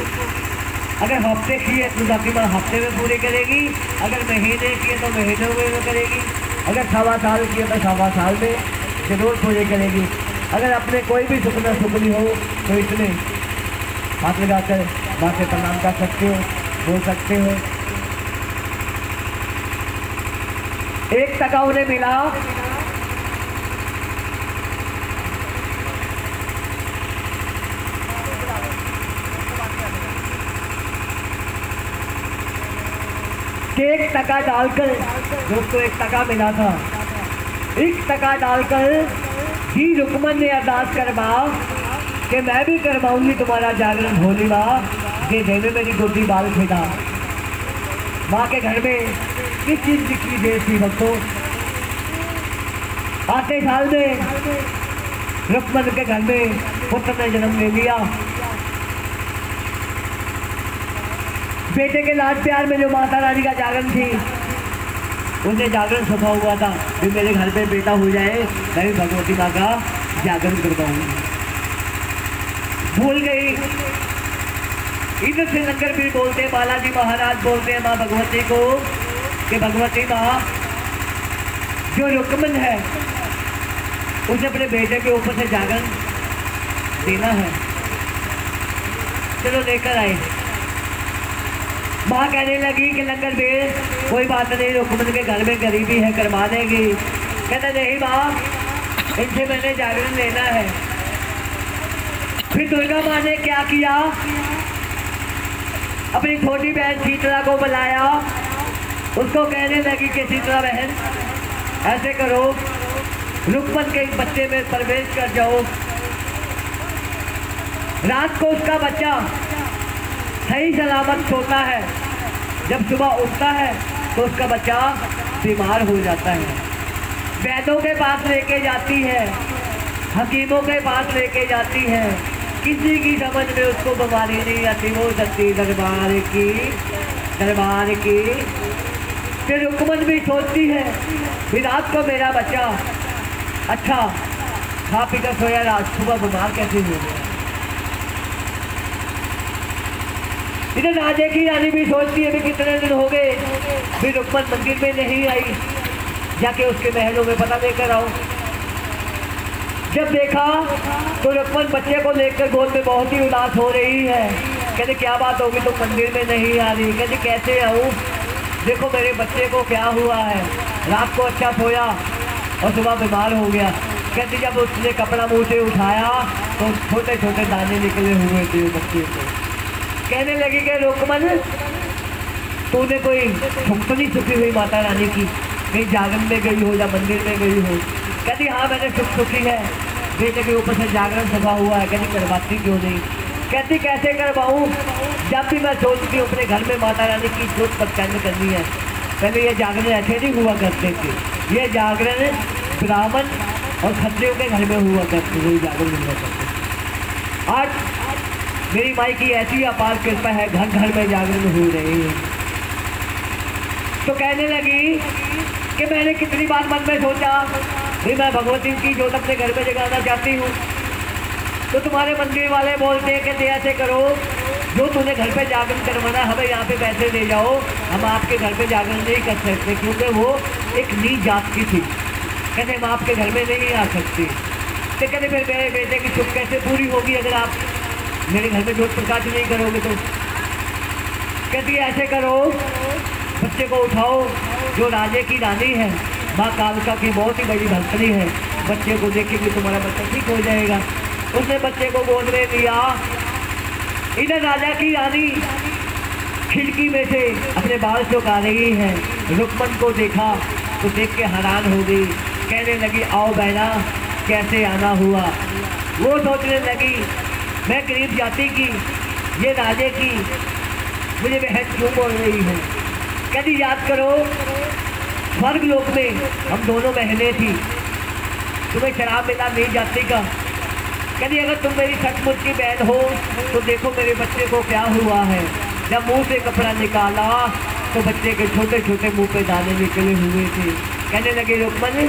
अगर हफ्ते की है तो आपकी बात हफ्ते में पूरी करेगी, अगर महीने की है तो महीनों में करेगी, अगर 1.25 साल की है तो 1.25 साल में जरूर पूरी करेगी। अगर अपने कोई भी सुखना सुखनी हो तो इसमें हाथ लगाकर माँ से प्रणाम कर सकते हो, बोल सकते हो। 1 टका उन्हें मिला। कि 1 टका डालकर, दोस्तों 1 टका मिला था, 1 टका डालकर जी रुकमन ने अरदास करवा कि मैं भी करवाऊंगी तुम्हारा जागरण भोली माँ, ये दे में मेरी गोदी बाल खेदा। माँ के घर में किस चीज की देर थी भक्तों? आते साल में रुकमन के घर में पुत्र ने जन्म ले लिया। बेटे के लाड प्यार में जो माता रानी का जागरण थी, उन्हें जागरण सफा हुआ था कि मेरे घर पे बेटा हो जाए, मैं भी भगवती माँ का जागरण करवाऊंगी। भूल गई। इधर से लंगर भी बोलते, बालाजी महाराज बोलते हैं माँ भगवती को कि भगवती माँ, जो रुकमन है उसे अपने बेटे के ऊपर से जागरण देना है, चलो लेकर आए। माँ कहने लगी कि लंगर बेल कोई बात नहीं, रुकमन के घर में गरीबी है, करवा देगी। कहते नहीं माँ, इनसे मैंने जागरण लेना है। फिर दुर्गा माँ ने क्या किया, अपनी छोटी बहन शीतला को बुलाया, उसको कहने लगी कि शीतला बहन ऐसे करो, रुकमन के बच्चे में प्रवेश कर जाओ। रात को उसका बच्चा सही सलामत सोता है, जब सुबह उठता है तो उसका बच्चा बीमार हो जाता है। वैद्यों के पास लेके जाती है, हकीमों के पास लेके जाती है, किसी की समझ में उसको बीमारी नहीं आती। वो सच्ची दरबार की। फिर रुकमन भी सोचती है फिर रात को मेरा बच्चा अच्छा खा पी कर सोया, रात सुबह बीमार कैसे हो गया। इधर राजे की रानी भी सोचती है भी कितने दिन हो गए, फिर रुकमन मंदिर में नहीं आई, जाके उसके महलों में पता लेकर आओ। जब देखा तो रुकमन बच्चे को लेकर गोद में बहुत ही उदास हो रही है। कहते क्या बात होगी, तो मंदिर में नहीं आ रही। कहते कैसे आऊँ, देखो मेरे बच्चे को क्या हुआ है, रात को अच्छा सोया और सुबह बीमार हो गया। कहती जब उसने कपड़ा मुँह से उठाया तो छोटे छोटे दाने निकले हुए थे बच्चे को। कहने लगी कि रुकमन, तूने कोई सुख तो नहीं सुखी हुई माता रानी की, कहीं जागरण में गई हो या मंदिर में गई हो। कहती हाँ मैंने सुखी है, बेटे के ऊपर से जागरण सफा हुआ है। कहती करवाती क्यों नहीं। कहती कैसे करवाऊँ, जब भी मैं सोचती हूँ अपने घर में माता रानी की जोत प्रचंड करनी है। पहले ये जागरण ऐसे नहीं हुआ करते थे, ये जागरण ब्राह्मण और क्षत्रियों के घर में हुआ करते थे, जागरण हुआ करते। आज मेरी माई की ऐसी अपार कृपा है, घर घर में जागरण हो रही है। तो कहने लगी कि मैंने कितनी बार मन में सोचा भी मैं भगवती की जोत अपने घर में जगाना चाहती हूँ, तो तुम्हारे मंदिर वाले बोलते हैं कि ऐसे करो, जो तूने घर पे जागरण करवाना हमें यहाँ पे पैसे दे जाओ, हम आपके घर पे जागरण नहीं कर सकते क्योंकि वो एक नीच जात की थी। कहते हम आपके घर में नहीं आ सकते। तो कहते फिर मेरे बेटे की सुख कैसे पूरी होगी अगर आप मेरे घर में ज्योत प्रकाश नहीं करोगे तो। कहती ऐसे करो, बच्चे को उठाओ, जो राजे की रानी है माँ कालका की बहुत ही बड़ी भक्तनी है, बच्चे को देखेंगे तुम्हारा बच्चा ठीक हो जाएगा। उसने बच्चे को गोद में लिया। इधर राजा की रानी खिड़की में से अपने बाल चौंका रही है, रुकमन को देखा तो देख के हैरान हो गई। कहने लगी आओ बहना, कैसे आना हुआ। वो सोचने लगी मैं गरीब जाति की, ये राजे की, मुझे बहन क्यों बोल रही है। कहती याद करो स्वर्ग लोक में हम दोनों बहनें थी, तुम्हें शराब मिला नहीं जाती का। कहती अगर तुम मेरी सचमुच की बहन हो तो देखो मेरे बच्चे को क्या हुआ है। जब मुंह से कपड़ा निकाला तो बच्चे के छोटे छोटे मुंह पे दाने निकले हुए थे। कहने लगे रुकमन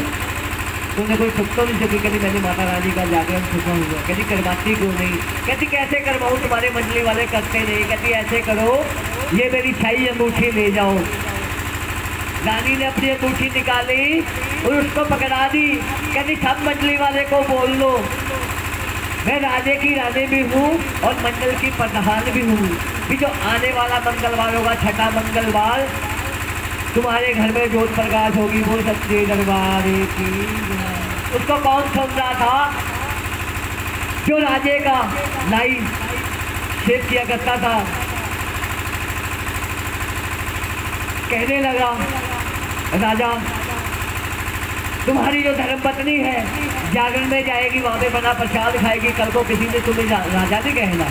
तूने कोई सुख तो नहीं सकी। कहती मैंने माता रानी का जागरण सुखा हुआ। कहती करवाती क्यों नहीं। कहती कैसे करवाऊँ, तुम्हारे मंडली वाले करते नहीं। कहती ऐसे करो, ये मेरी छाई अंगूठी ले जाओ। रानी ने अपनी अंगूठी निकाली और उसको पकड़ा दी। कहती सब मंडली वाले को बोल लो मैं राजे की रानी भी हूँ और मंडल की प्रधान भी हूँ, कि जो आने वाला मंगलवार होगा, छठा मंगलवार, तुम्हारे घर में ज्योत प्रकाश होगी। वो सच्चे दरबार की। उसको कौन सुन रहा था, जो राजे का लाई सेव किया करता था। कहने लगा, राजा तुम्हारी जो धर्मपत्नी है जागरण में जाएगी, वहाँ पे बना प्रसाद खाएगी, कल को किसी ने तुम्हें राजा नहीं कहना,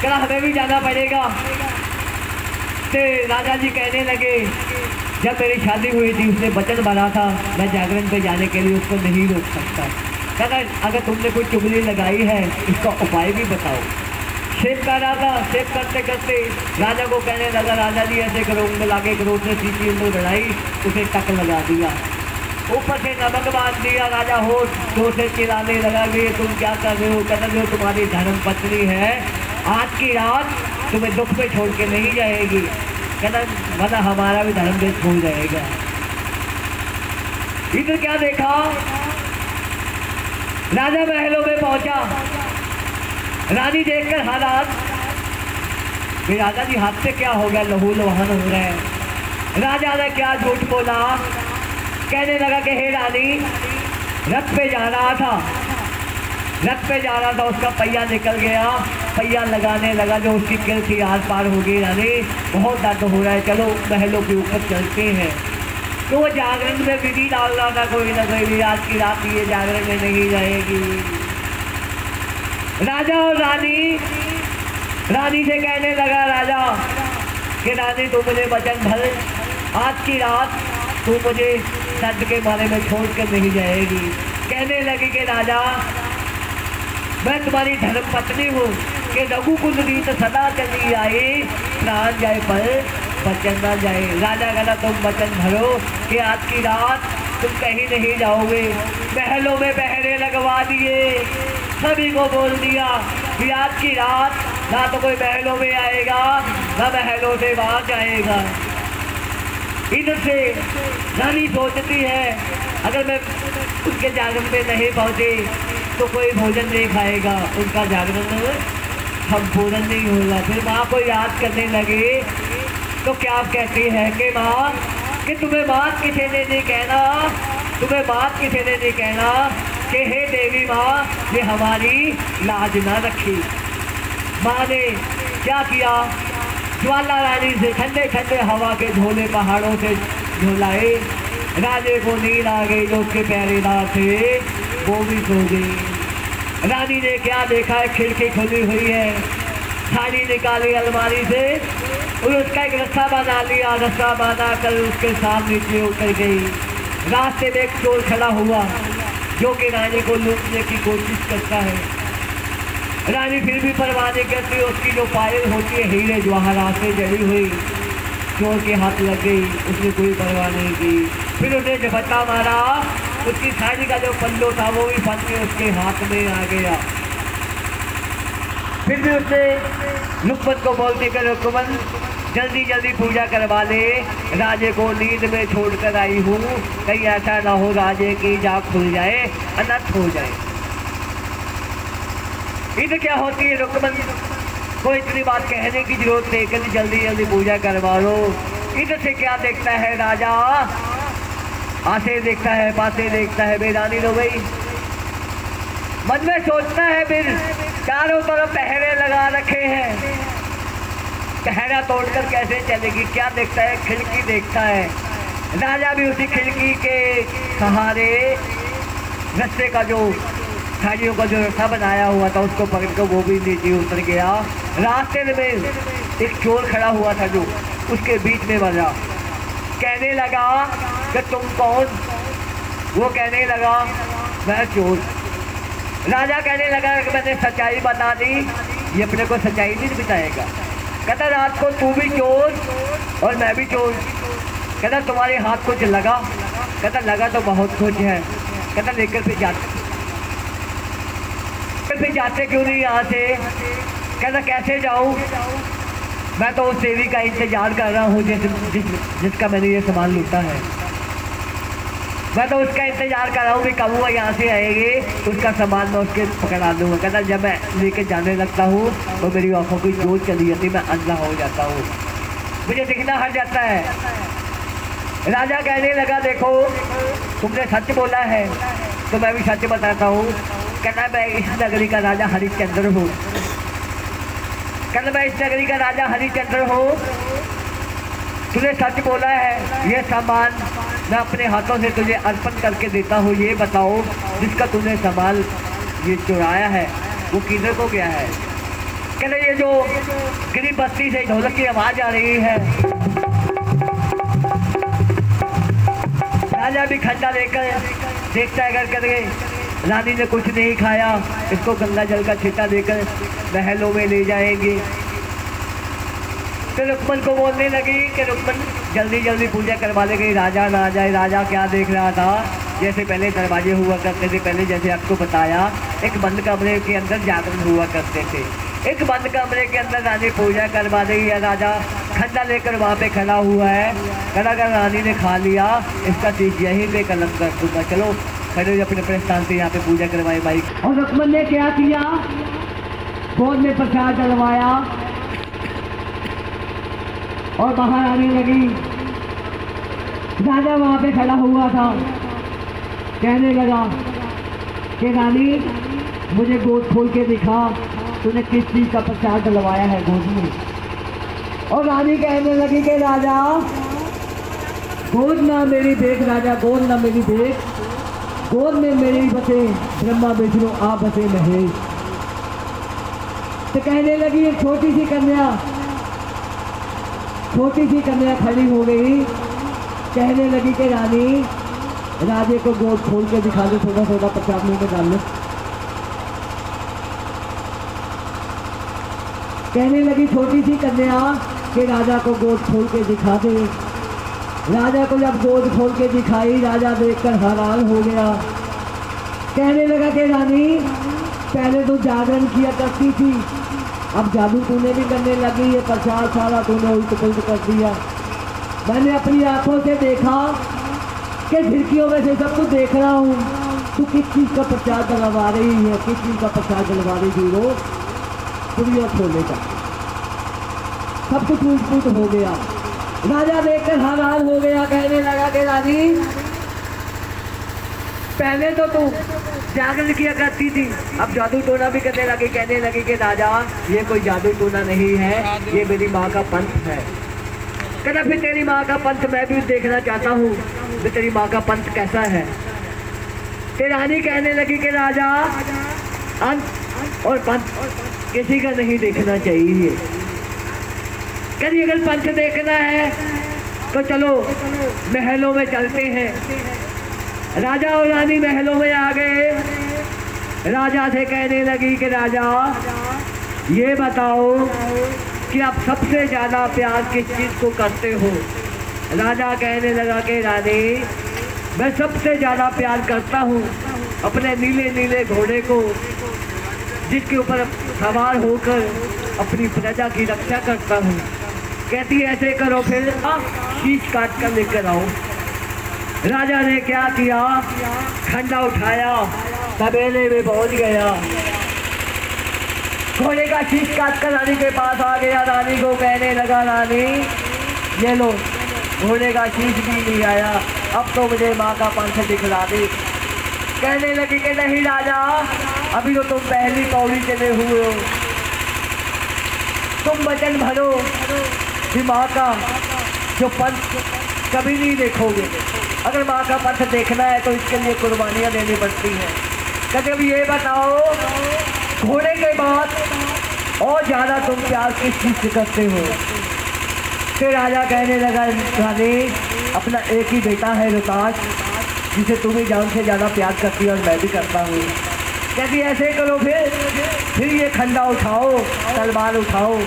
कहना हमें भी जाना पड़ेगा। तो राजा जी कहने लगे, जब मेरी शादी हुई थी उसने वचन बना था मैं जागरण पे जाने के लिए उसको नहीं रोक सकता। कहना अगर तुमने कोई चुगली लगाई है इसका उपाय भी बताओ। शेप कर रहा था, शेप करते करते राजा को कहने लगा, राजा जी ऐसे करो, उंगल आगे करो, उसने सीटी उंगल बढ़ाई, उसे टक लगा दिया, ऊपर से नमक बांध दिया। राजा हो तो से चिल्लाने लगा कि तुम क्या कर रहे हो? कहता जो तुम्हारी धर्म पत्नी है आज की रात तुम्हें दुख पे छोड़ के नहीं जाएगी, कहना वरना हमारा भी धर्म देश छोड़ जाएगा। इधर क्या देखा, राजा महलों में पहुंचा, रानी देखकर हालात, फिर राजा जी हाथ से क्या हो गया, लहू लुहान हो रहा है। राजा ने क्या झूठ बोला, कहने लगा कि हे रानी रथ पे जा रहा था, रथ पे जा रहा था, उसका पहिया निकल गया, पहिया लगाने लगा, जो उसकी किल थी आर पार हो गई, रानी बहुत दर्द हो रहा है, चलो महलों के ऊपर चलते हैं। तो वो जागरण में विधि डाल रहा था, कोई ना कोई, आज की रात ये जागरण में नहीं जाएगी। राजा और रानी से कहने लगा राजा कि रानी तू मुझे वचन भर, आज की रात तू मुझे दर्द के बारे में छोड़ कर नहीं जाएगी। कहने लगी कि राजा मैं तुम्हारी धर्म पत्नी हूँ कि रघुकुल रीत सदा चली आए, प्राण जाए पर वचन न जाए। राजा कहना तुम वचन भरो कि आज की रात तुम कहीं नहीं जाओगे। महलों में पहरे लगवा दिए, सभी को बोल दिया कि आज की रात ना तो कोई महलों में आएगा ना महलों से बाहर जाएगा। इधर से रानी सोचती है अगर मैं उनके जागरण पे नहीं पहुंची तो कोई भोजन नहीं खाएगा, उनका जागरण संपूर्ण नहीं होगा। फिर माँ को याद करने लगे तो क्या कहती है कि माँ कि तुम्हें बात किसी ने नहीं कहना, तुम्हें बात किसी ने नहीं कहना कि हे देवी माँ ने हमारी लाज ना रखी। माँ ने क्या किया, ज्वाला रानी से ठंडे ठंडे हवा के झोले पहाड़ों से झोलाए, राजे को नींद आ गई, जो उसके पहरेदार थे वो भी सो गई। रानी ने क्या देखा है, खिड़की खुली हुई है, साड़ी निकाली अलमारी से और उसका एक रस्सा बना लिया, रस्सा बना कर उसके सामने नीचे उतर गई। रास्ते में एक चोर खड़ा हुआ जो कि रानी को लूटने की कोशिश करता है। रानी फिर भी परवाह नहीं करती, उसकी जो पायल होती है हीरे जवाहरात से जड़ी हुई, चोर के हाथ लग गई, उसने कोई परवाह नहीं की। फिर उसने झपट्टा मारा, उसकी साड़ी का जो पल्लो था वो भी फंस के उसके हाथ में आ गया। फिर भी उसने रुकमन को बोलती कि रुकमन जल्दी जल्दी पूजा करवा ले, राजे को नींद में छोड़कर आई हूँ, कहीं ऐसा ना हो राजे की जाग खुल जाए, अनर्थ हो जाए। इधर क्या होती है, रुकमन को इतनी बात कहने की जरूरत नहीं, कि जल्दी जल्दी पूजा करवा लो। इधर से क्या देखता है राजा, आसे देखता है, पासे देखता है, बेरानी हो गई। मन में सोचता है, फिर चारों तरफ पहरे लगा रखे हैं, पहरा तोड़कर कैसे चलेगी। क्या देखता है, खिड़की देखता है, राजा भी उसी खिड़की के सहारे रस्ते का जो साड़ियों का जो रस्सा बनाया हुआ था उसको पकड़ कर वो भी नीचे उतर गया। रास्ते में एक चोर खड़ा हुआ था जो उसके बीच में बजा, कहने लगा कि तुम कौन? वो कहने लगा मैं चोर। राजा कहने लगा कि मैंने सच्चाई बता दी, ये अपने को सच्चाई नहीं बताएगा। कहता रात को तू भी चोर और मैं भी चोर। कहता तुम्हारे हाथ कुछ लगा? कहता लगा तो बहुत कुछ है। कहता लेकर फिर जाते क्यों नहीं यहाँ से? कहता कैसे जाऊँ, मैं तो उस देवी का इंतजार कर रहा हूँ जिसका मैंने ये सामान लूटा है। मैं तो उसका इंतजार कर रहा हूँ कि कब वो यहाँ से आएगी, उसका सामान मैं उसके पकड़ा दूँगा। कहता जब मैं लेके जाने लगता हूँ तो मेरी आँखों की जोत चली जाती, मैं अंधा हो जाता हूँ, मुझे दिखना हट जाता है। राजा कहने लगा देखो तुमने सच बोला है तो मैं भी सच बताता हूँ। कहता मैं इस नगरी का राजा हरिश्चंद्र हूँ। कहता मैं इस नगरी का राजा हरिश्चंद्र हूँ। तूने सच बोला है, ये सामान मैं अपने हाथों से तुझे अर्पण करके देता हूँ। ये बताओ जिसका तूने सामान ये चुराया है वो किधर को गया है? कहते ये जो गरीब बस्ती से ढोलक की आवाज आ रही है। राजा भी खंडा लेकर देखता है करके रानी ने कुछ नहीं खाया, इसको गंगा जल का छींटा देकर महलों में ले जाएंगे। तो रुक्मन को बोलने लगी कि रुक्मन जल्दी जल्दी पूजा करवा ले गई, राजा ना आ जाए। राजा क्या देख रहा था, जैसे पहले दरवाजे हुआ करते थे, पहले जैसे आपको बताया एक बंद कमरे के अंदर जागरण हुआ करते थे, एक बंद कमरे के अंदर रानी पूजा करवा रही है। राजा खंडा लेकर वहाँ पे खड़ा हुआ है। कहना अगर रानी ने खा लिया इसका चीज यहीं पे कलम कर दूंगा। चलो खड़े अपने अपने स्थान से यहाँ पे पूजा करवाई भाई। और रुक्मन ने क्या किया, गोद में प्रसाद डलवाया और बाहर आने लगी। राजा वहाँ पे खड़ा हुआ था, कहने लगा कि रानी मुझे गोद खोल के दिखा, तूने किस चीज का प्रसाद डलवाया है गोद में। और रानी कहने लगी कि राजा गोद ना मेरी देख, राजा गोद ना मेरी देख, गोद में मेरी बसे ब्रह्मा विष्णु आप बसे महेश। तो कहने लगी एक छोटी सी कन्या खड़ी हो गई, कहने लगी कि रानी राजे को गोद खोल के दिखा दो, थोड़ा थोड़ा प्रसाद मुंह में डाल लो। कहने लगी छोटी सी कन्या कि राजा को गोद खोल के दिखा दे। राजा को जब गोद खोल के दिखाई, राजा देखकर हैरान हो गया। कहने लगा कि रानी पहले तो जागरण किया करती थी, अब जादू तूने भी करने लगी, ये प्रसाद सारा तूने उल्ट पुल्ट कर दिया। मैंने अपनी आंखों से देखा कि खिड़कियों में से सब कुछ देख रहा हूँ, तू किस चीज़ का प्रसाद डलवा रही है, किस चीज़ का प्रसाद डलवा रही थी? वो पूरी और छोले का सब कुछ उल्ट पुल्ट हो गया। राजा देखकर हैरान हो गया, कहने लगा कि रानी पहले तो तू जागरण किया करती थी, अब जादू टोना भी करने लगी। कहने लगी कि राजा ये कोई जादू टोना नहीं है, ये मेरी माँ का पंथ है। कहना फिर तेरी माँ का पंथ मैं भी देखना चाहता हूँ, तो तेरी माँ का पंथ कैसा है? ते रानी कहने लगी कि राजा अंत और पंथ किसी का नहीं देखना चाहिए। कहती अगर पंथ देखना है तो चलो महलों में चलते हैं। राजा और रानी महलों में आ गए। राजा से कहने लगी कि राजा ये बताओ कि आप सबसे ज़्यादा प्यार किस चीज़ को करते हो? राजा कहने लगा कि रानी मैं सबसे ज़्यादा प्यार करता हूँ अपने नीले नीले घोड़े को, जिसके ऊपर सवार होकर अपनी प्रजा की रक्षा करता हूँ। कहती है ऐसे करो फिर शीश काट कर लेकर आओ। राजा ने क्या किया, खंडा उठाया, तबेले में पहुंच गया, घोड़े का शीश काट कर रानी के पास आ गया। रानी को कहने लगा रानी ये लो घोड़े का शीश भी नहीं आया, अब तो मुझे माँ का पंथ दिखला दे। कहने लगी कि नहीं राजा अभी तो तुम पहली पौड़ी चले हुए हो, तुम वचन भरो कि माँ का जो पंथ कभी नहीं देखोगे। अगर माँ का पंथ देखना है तो इसके लिए कुर्बानियाँ देनी पड़ती हैं। कहते अब ये बताओ घोड़े के बाद और ज़्यादा तुम प्यार किस चीज़ से करते हो? फिर राजा कहने लगा रानी अपना एक ही बेटा है ऋताज, जिसे तुम ही जान से ज़्यादा प्यार करती हो और मैं भी करता हूँ। कहती ऐसे करो फिर ये खंडा उठाओ, तलवार उठाओ,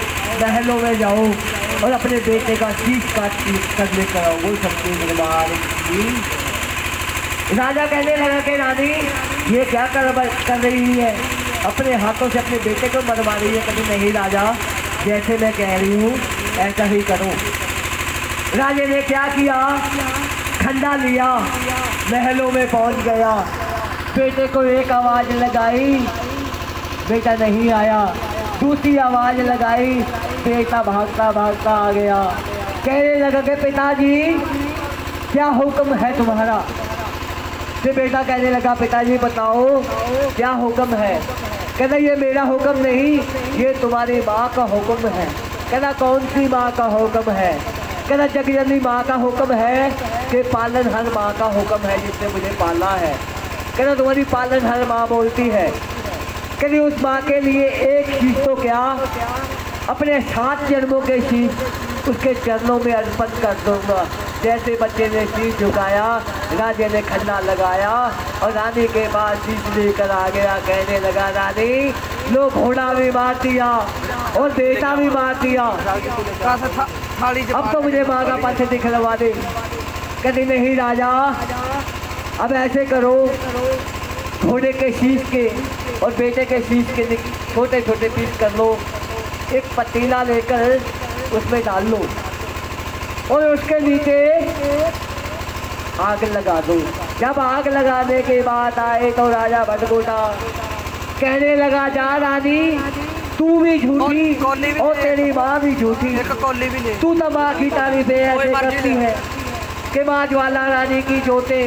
महलों में जाओ और अपने बेटे का शीश काट कर लेकर आओ। वो सबके दरबार राजा कहने लगा कि रानी ये क्या कर रही है, अपने हाथों से अपने बेटे को मरवा रही है। कभी नहीं राजा जैसे मैं कह रही हूँ ऐसा ही करो। राजे ने क्या किया, खंडा लिया, महलों में पहुँच गया, बेटे को एक आवाज़ लगाई, बेटा नहीं आया, दूसरी आवाज़ लगाई, बेटा भागता भागता आ गया। कहने लगा कि पिताजी क्या हुक्म है तुम्हारा? फिर बेटा कहने लगा पिताजी बताओ क्या हुक्म है? कहना ये मेरा हुक्म नहीं, ये तुम्हारी माँ का हुक्म है। कहना कौन सी माँ का हुक्म है? कहना जगजननी माँ का हुक्म है कि पालन हर माँ का हुक्म है जिसने मुझे पाला है। कहना तुम्हारी पालन हर माँ बोलती है। कहती उस माँ के लिए एक चीज तो क्या, अपने 7 जन्मों के शीश उसके चरणों में अर्पण कर दूंगा। जैसे बच्चे ने शीश झुकाया, राजे ने खन्ना लगाया और रानी के पास शीश लेकर आ गया। कहने लगा रानी लो घोड़ा भी मार दिया और बेटा भी मार दिया, अब तो मुझे माँ का पक्ष दिखलवा दे। कहती नहीं राजा, अब ऐसे करो, घोड़े के शीश के और बेटे के शीश के छोटे छोटे पीस कर लो, एक पतीला लेकर उसमें डाल लो और उसके नीचे आग लगा दो। जब आग लगाने के बाद आए तो राजा भटगोटा कहने लगा जा रानी तू भी झूठी और तेरी माँ भी झूठी, तू तो माँ की तारीफ ऐसे करती है कि माँ ज्वाला रानी की जोतें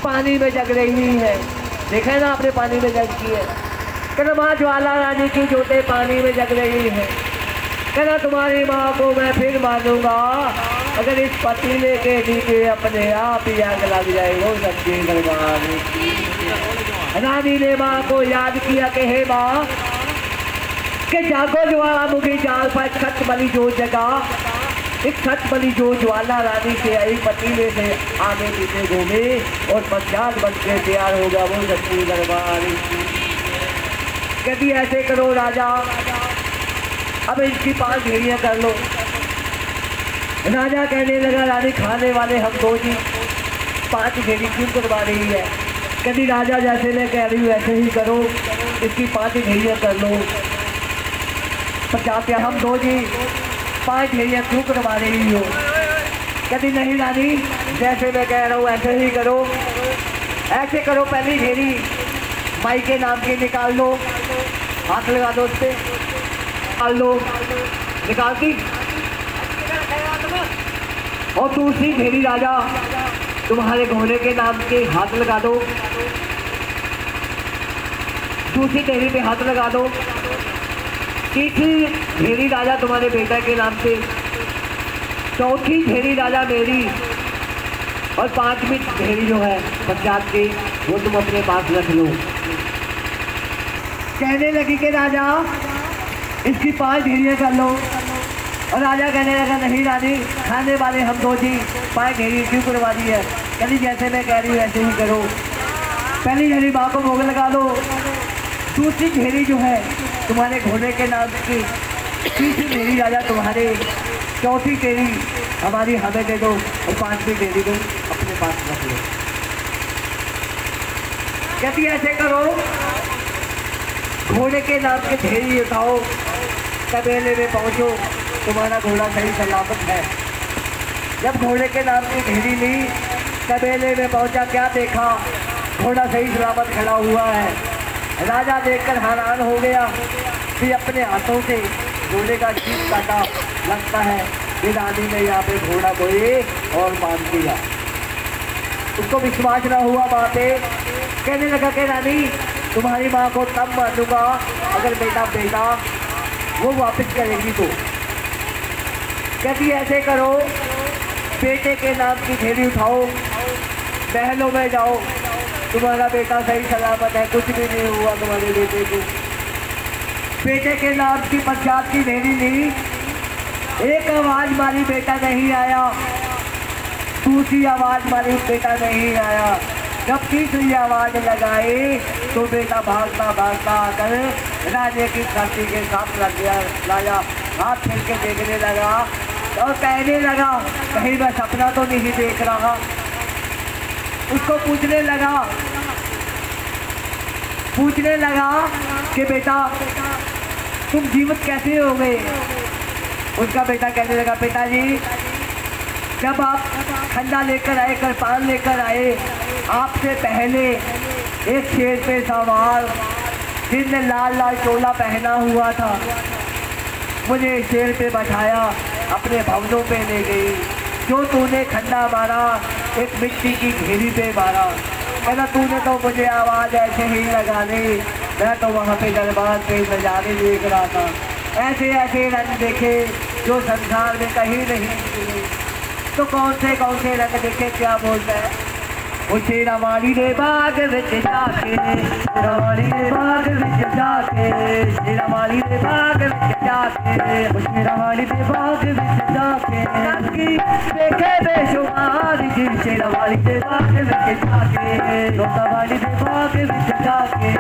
पानी में जग रही है। देखे ना आपने पानी में जग की है। कहना माँ ज्वाला रानी की जोतें पानी में जग रही है। कहना तुम्हारी माँ को मैं फिर मानूंगा अगर इस पतीले के नीचे अपने आप ही आग लग जाए। वो सच्ची दरबार रानी ने माँ को याद किया कि हे माँ कि जागो ज्वालामुखी जाल पर छत बली जो जगह, एक छत बली जो ज्वाला रानी से आई पतीले से आगे पीछे घूमे और पंचायत बन के तैयार होगा। वो सच्ची दरबार कहती ऐसे करो राजा, अब इसकी 5 घेड़ियाँ कर लो। राजा कहने लगा रानी खाने वाले हम दो जी, 5 घेड़ी क्यों करवा रही है। कहती राजा जैसे मैं कह रही हूँ ऐसे ही करो, इसकी 5 घेड़ियाँ कर लो। पचाते हम दो जी, 5 घेड़ियाँ क्यों करवा रही हो। कहती नहीं रानी जैसे मैं कह रहा हूँ ऐसे ही करो। ऐसे करो पहली घेड़ी माई के नाम की निकाल लो, हाथ लगा दो उस पर, निकाल लो, निकालती। और दूसरी घेड़ी राजा तुम्हारे घोड़े के नाम के हाथ लगा दो, दूसरी घेड़ी पे हाथ लगा दो। तीसरी घेड़ी राजा तुम्हारे बेटा के नाम से, चौथी घेड़ी राजा मेरी और 5वीं घेड़ी जो है पंचायत की वो तुम अपने पास रख लो। कहने लगी कि राजा इसकी 5 घेड़ियाँ कर लो। और राजा कहने लगा नहीं रानी खाने वाले हम दो जी, 5 घेड़ी क्यों करवा दी है। कहती जैसे मैं कह रही हूँ ऐसे ही करो। पहली घेड़ी माँ को भोग लगा दो, दूसरी घेड़ी जो है तुम्हारे घोड़े के नाम की, तीसरी घेड़ी राजा तुम्हारे, चौथी घेड़ी हमारी हमें दे दो और 5वीं घेड़ी को अपने पास रख लो। कहती ऐसे करो, घोड़े के नाम के घेड़ी उठाओ, तबेले में पहुंचो, तुम्हारा घोड़ा सही सलामत है। जब घोड़े के नाम की घेड़ी ली, तबेले में पहुंचा, क्या देखा घोड़ा सही सलामत खड़ा हुआ है। राजा देखकर हैरान हो गया कि अपने हाथों से घोड़े का शीश काटा, लगता है कि रानी ने यहाँ पे घोड़ा कोई और बांध दिया। उसको विश्वास न हुआ माँ पे, कहने लगा कि रानी तुम्हारी माँ को तब मानूंगा अगर बेटा वो वापस करेगी तो। कहती ऐसे करो, बेटे के नाम की घेड़ी उठाओ, महलों में जाओ, तुम्हारा बेटा सही सलामत है, कुछ भी नहीं हुआ तुम्हारे बेटे को। बेटे के नाम की पंचायत की घेड़ी ली, एक आवाज मारी बेटा नहीं आया, दूसरी आवाज मारी बेटा नहीं आया। जब तीसरी आवाज लगाई तो बेटा भागता भागता आकर राजे की छाती के साथ लग गया। राजा हाथ फिर के देखने लगा और कहने लगा कहीं मैं सपना तो नहीं देख रहा। उसको पूछने लगा कि बेटा तुम जीवित कैसे हो गए। उसका बेटा कहने लगा पिताजी जब आप खंडा लेकर आए, कृपान लेकर आए, आपसे पहले एक शेर पे सवार जिसने लाल लाल चोला पहना हुआ था, मुझे शेर पे बैठाया, अपने भवनों पे ले गई। जो तूने खंडा मारा एक मिट्टी की घेरी पे मारा। कहना तूने तो मुझे आवाज़ ऐसे ही लगा दी, मैं तो वहाँ पे दरबार पे नज़ारे देख रहा था। ऐसे ऐसे रंग देखे, जो संसार में कहीं नहीं मिले। तो कौन से रंग देखे क्या बोलता है? वो शेरा वाली ने बाग विच जाके, शेरा वाली ने बाग विच जाके, शेरा वाली ने बाग विच जाके, वो शेरा वाली ने बाग विच जाके, देखे बेशुमार जी शेरा वाली ने बाग विच जाके, रोता वाली ने बाग विच जाके,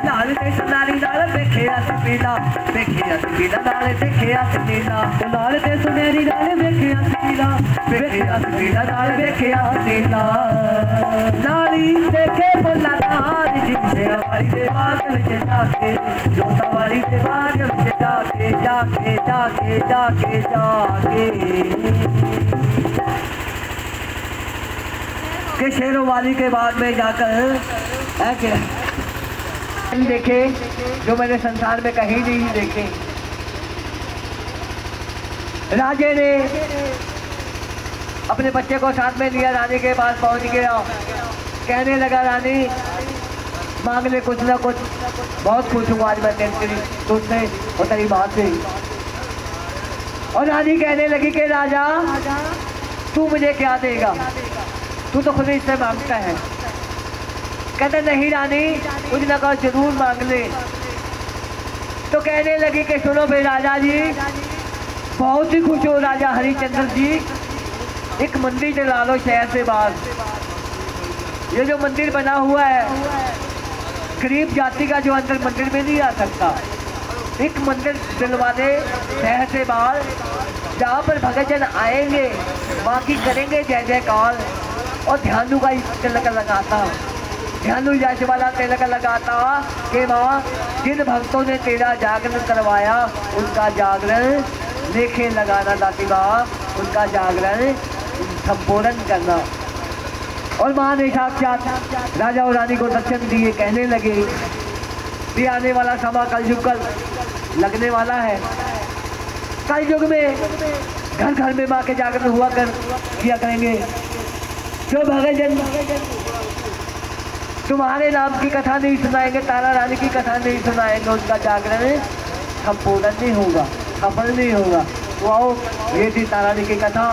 लाल ते सुनारी नाल देखे अस पीला, देखे अस पीला नाल देखे अस नीला, लाल ते सुनहरी नाल देखे अस पीला, देखे अस पीला नाल देखे अस नीला, नाली देखे बोला नार जी शेरा वाली दे बाग विच जाके, जोता वाली दे बाग विच जाके, जाके जाके जाके जाके के शेरों वाली के बाग में जाकर ऐसे देखे जो मैंने संसार में कहीं नहीं देखे। राजे ने अपने बच्चे को साथ में लिया, रानी के पास पहुंच गया, कहने लगा रानी मांग ले कुछ ना कुछ, बहुत खुश हूँ आज मैं तेरी तुझसे और तेरी बात से। और रानी कहने लगी कि राजा तू मुझे क्या देगा, तू तो खुद इससे मांगता है। कहते नहीं रानी कुछ ना कुछ जरूर मांग ले। तो कहने लगी कि सुनो भाई राजा जी, बहुत ही खुश हो राजा हरिश्चंद्र जी, एक मंदिर चला लो शहर से बाहर। ये जो मंदिर बना हुआ है गरीब जाति का जो अंदर मंदिर में नहीं आ सकता, एक मंदिर दिलवा दे शहर से बाहर, जहाँ पर भक्तजन आएंगे वहाँ की करेंगे जय जयकार। और ध्यानु का तिलक लगाता, ध्यानु यश वाला तिलक लगाता कि माँ जिन भक्तों ने तेरा जागरण करवाया उनका जागरण लेखे लगाना दाती माँ, उनका जागरण संपूर्ण करना। और माँ ने साक्षात राजा और रानी को दर्शन दिए, कहने लगे कि आने वाला समय कलयुग कल लगने वाला है। कलयुग में घर घर में माँ के जागरण हुआ किया करेंगे। जो भक्तजन तुम्हारे नाम की कथा नहीं सुनाएंगे, तारा रानी की कथा नहीं सुनाएंगे, उनका जागरण संपूर्ण नहीं होगा, सफल नहीं होगा। तो आओ ये थी तारा रानी की कथा।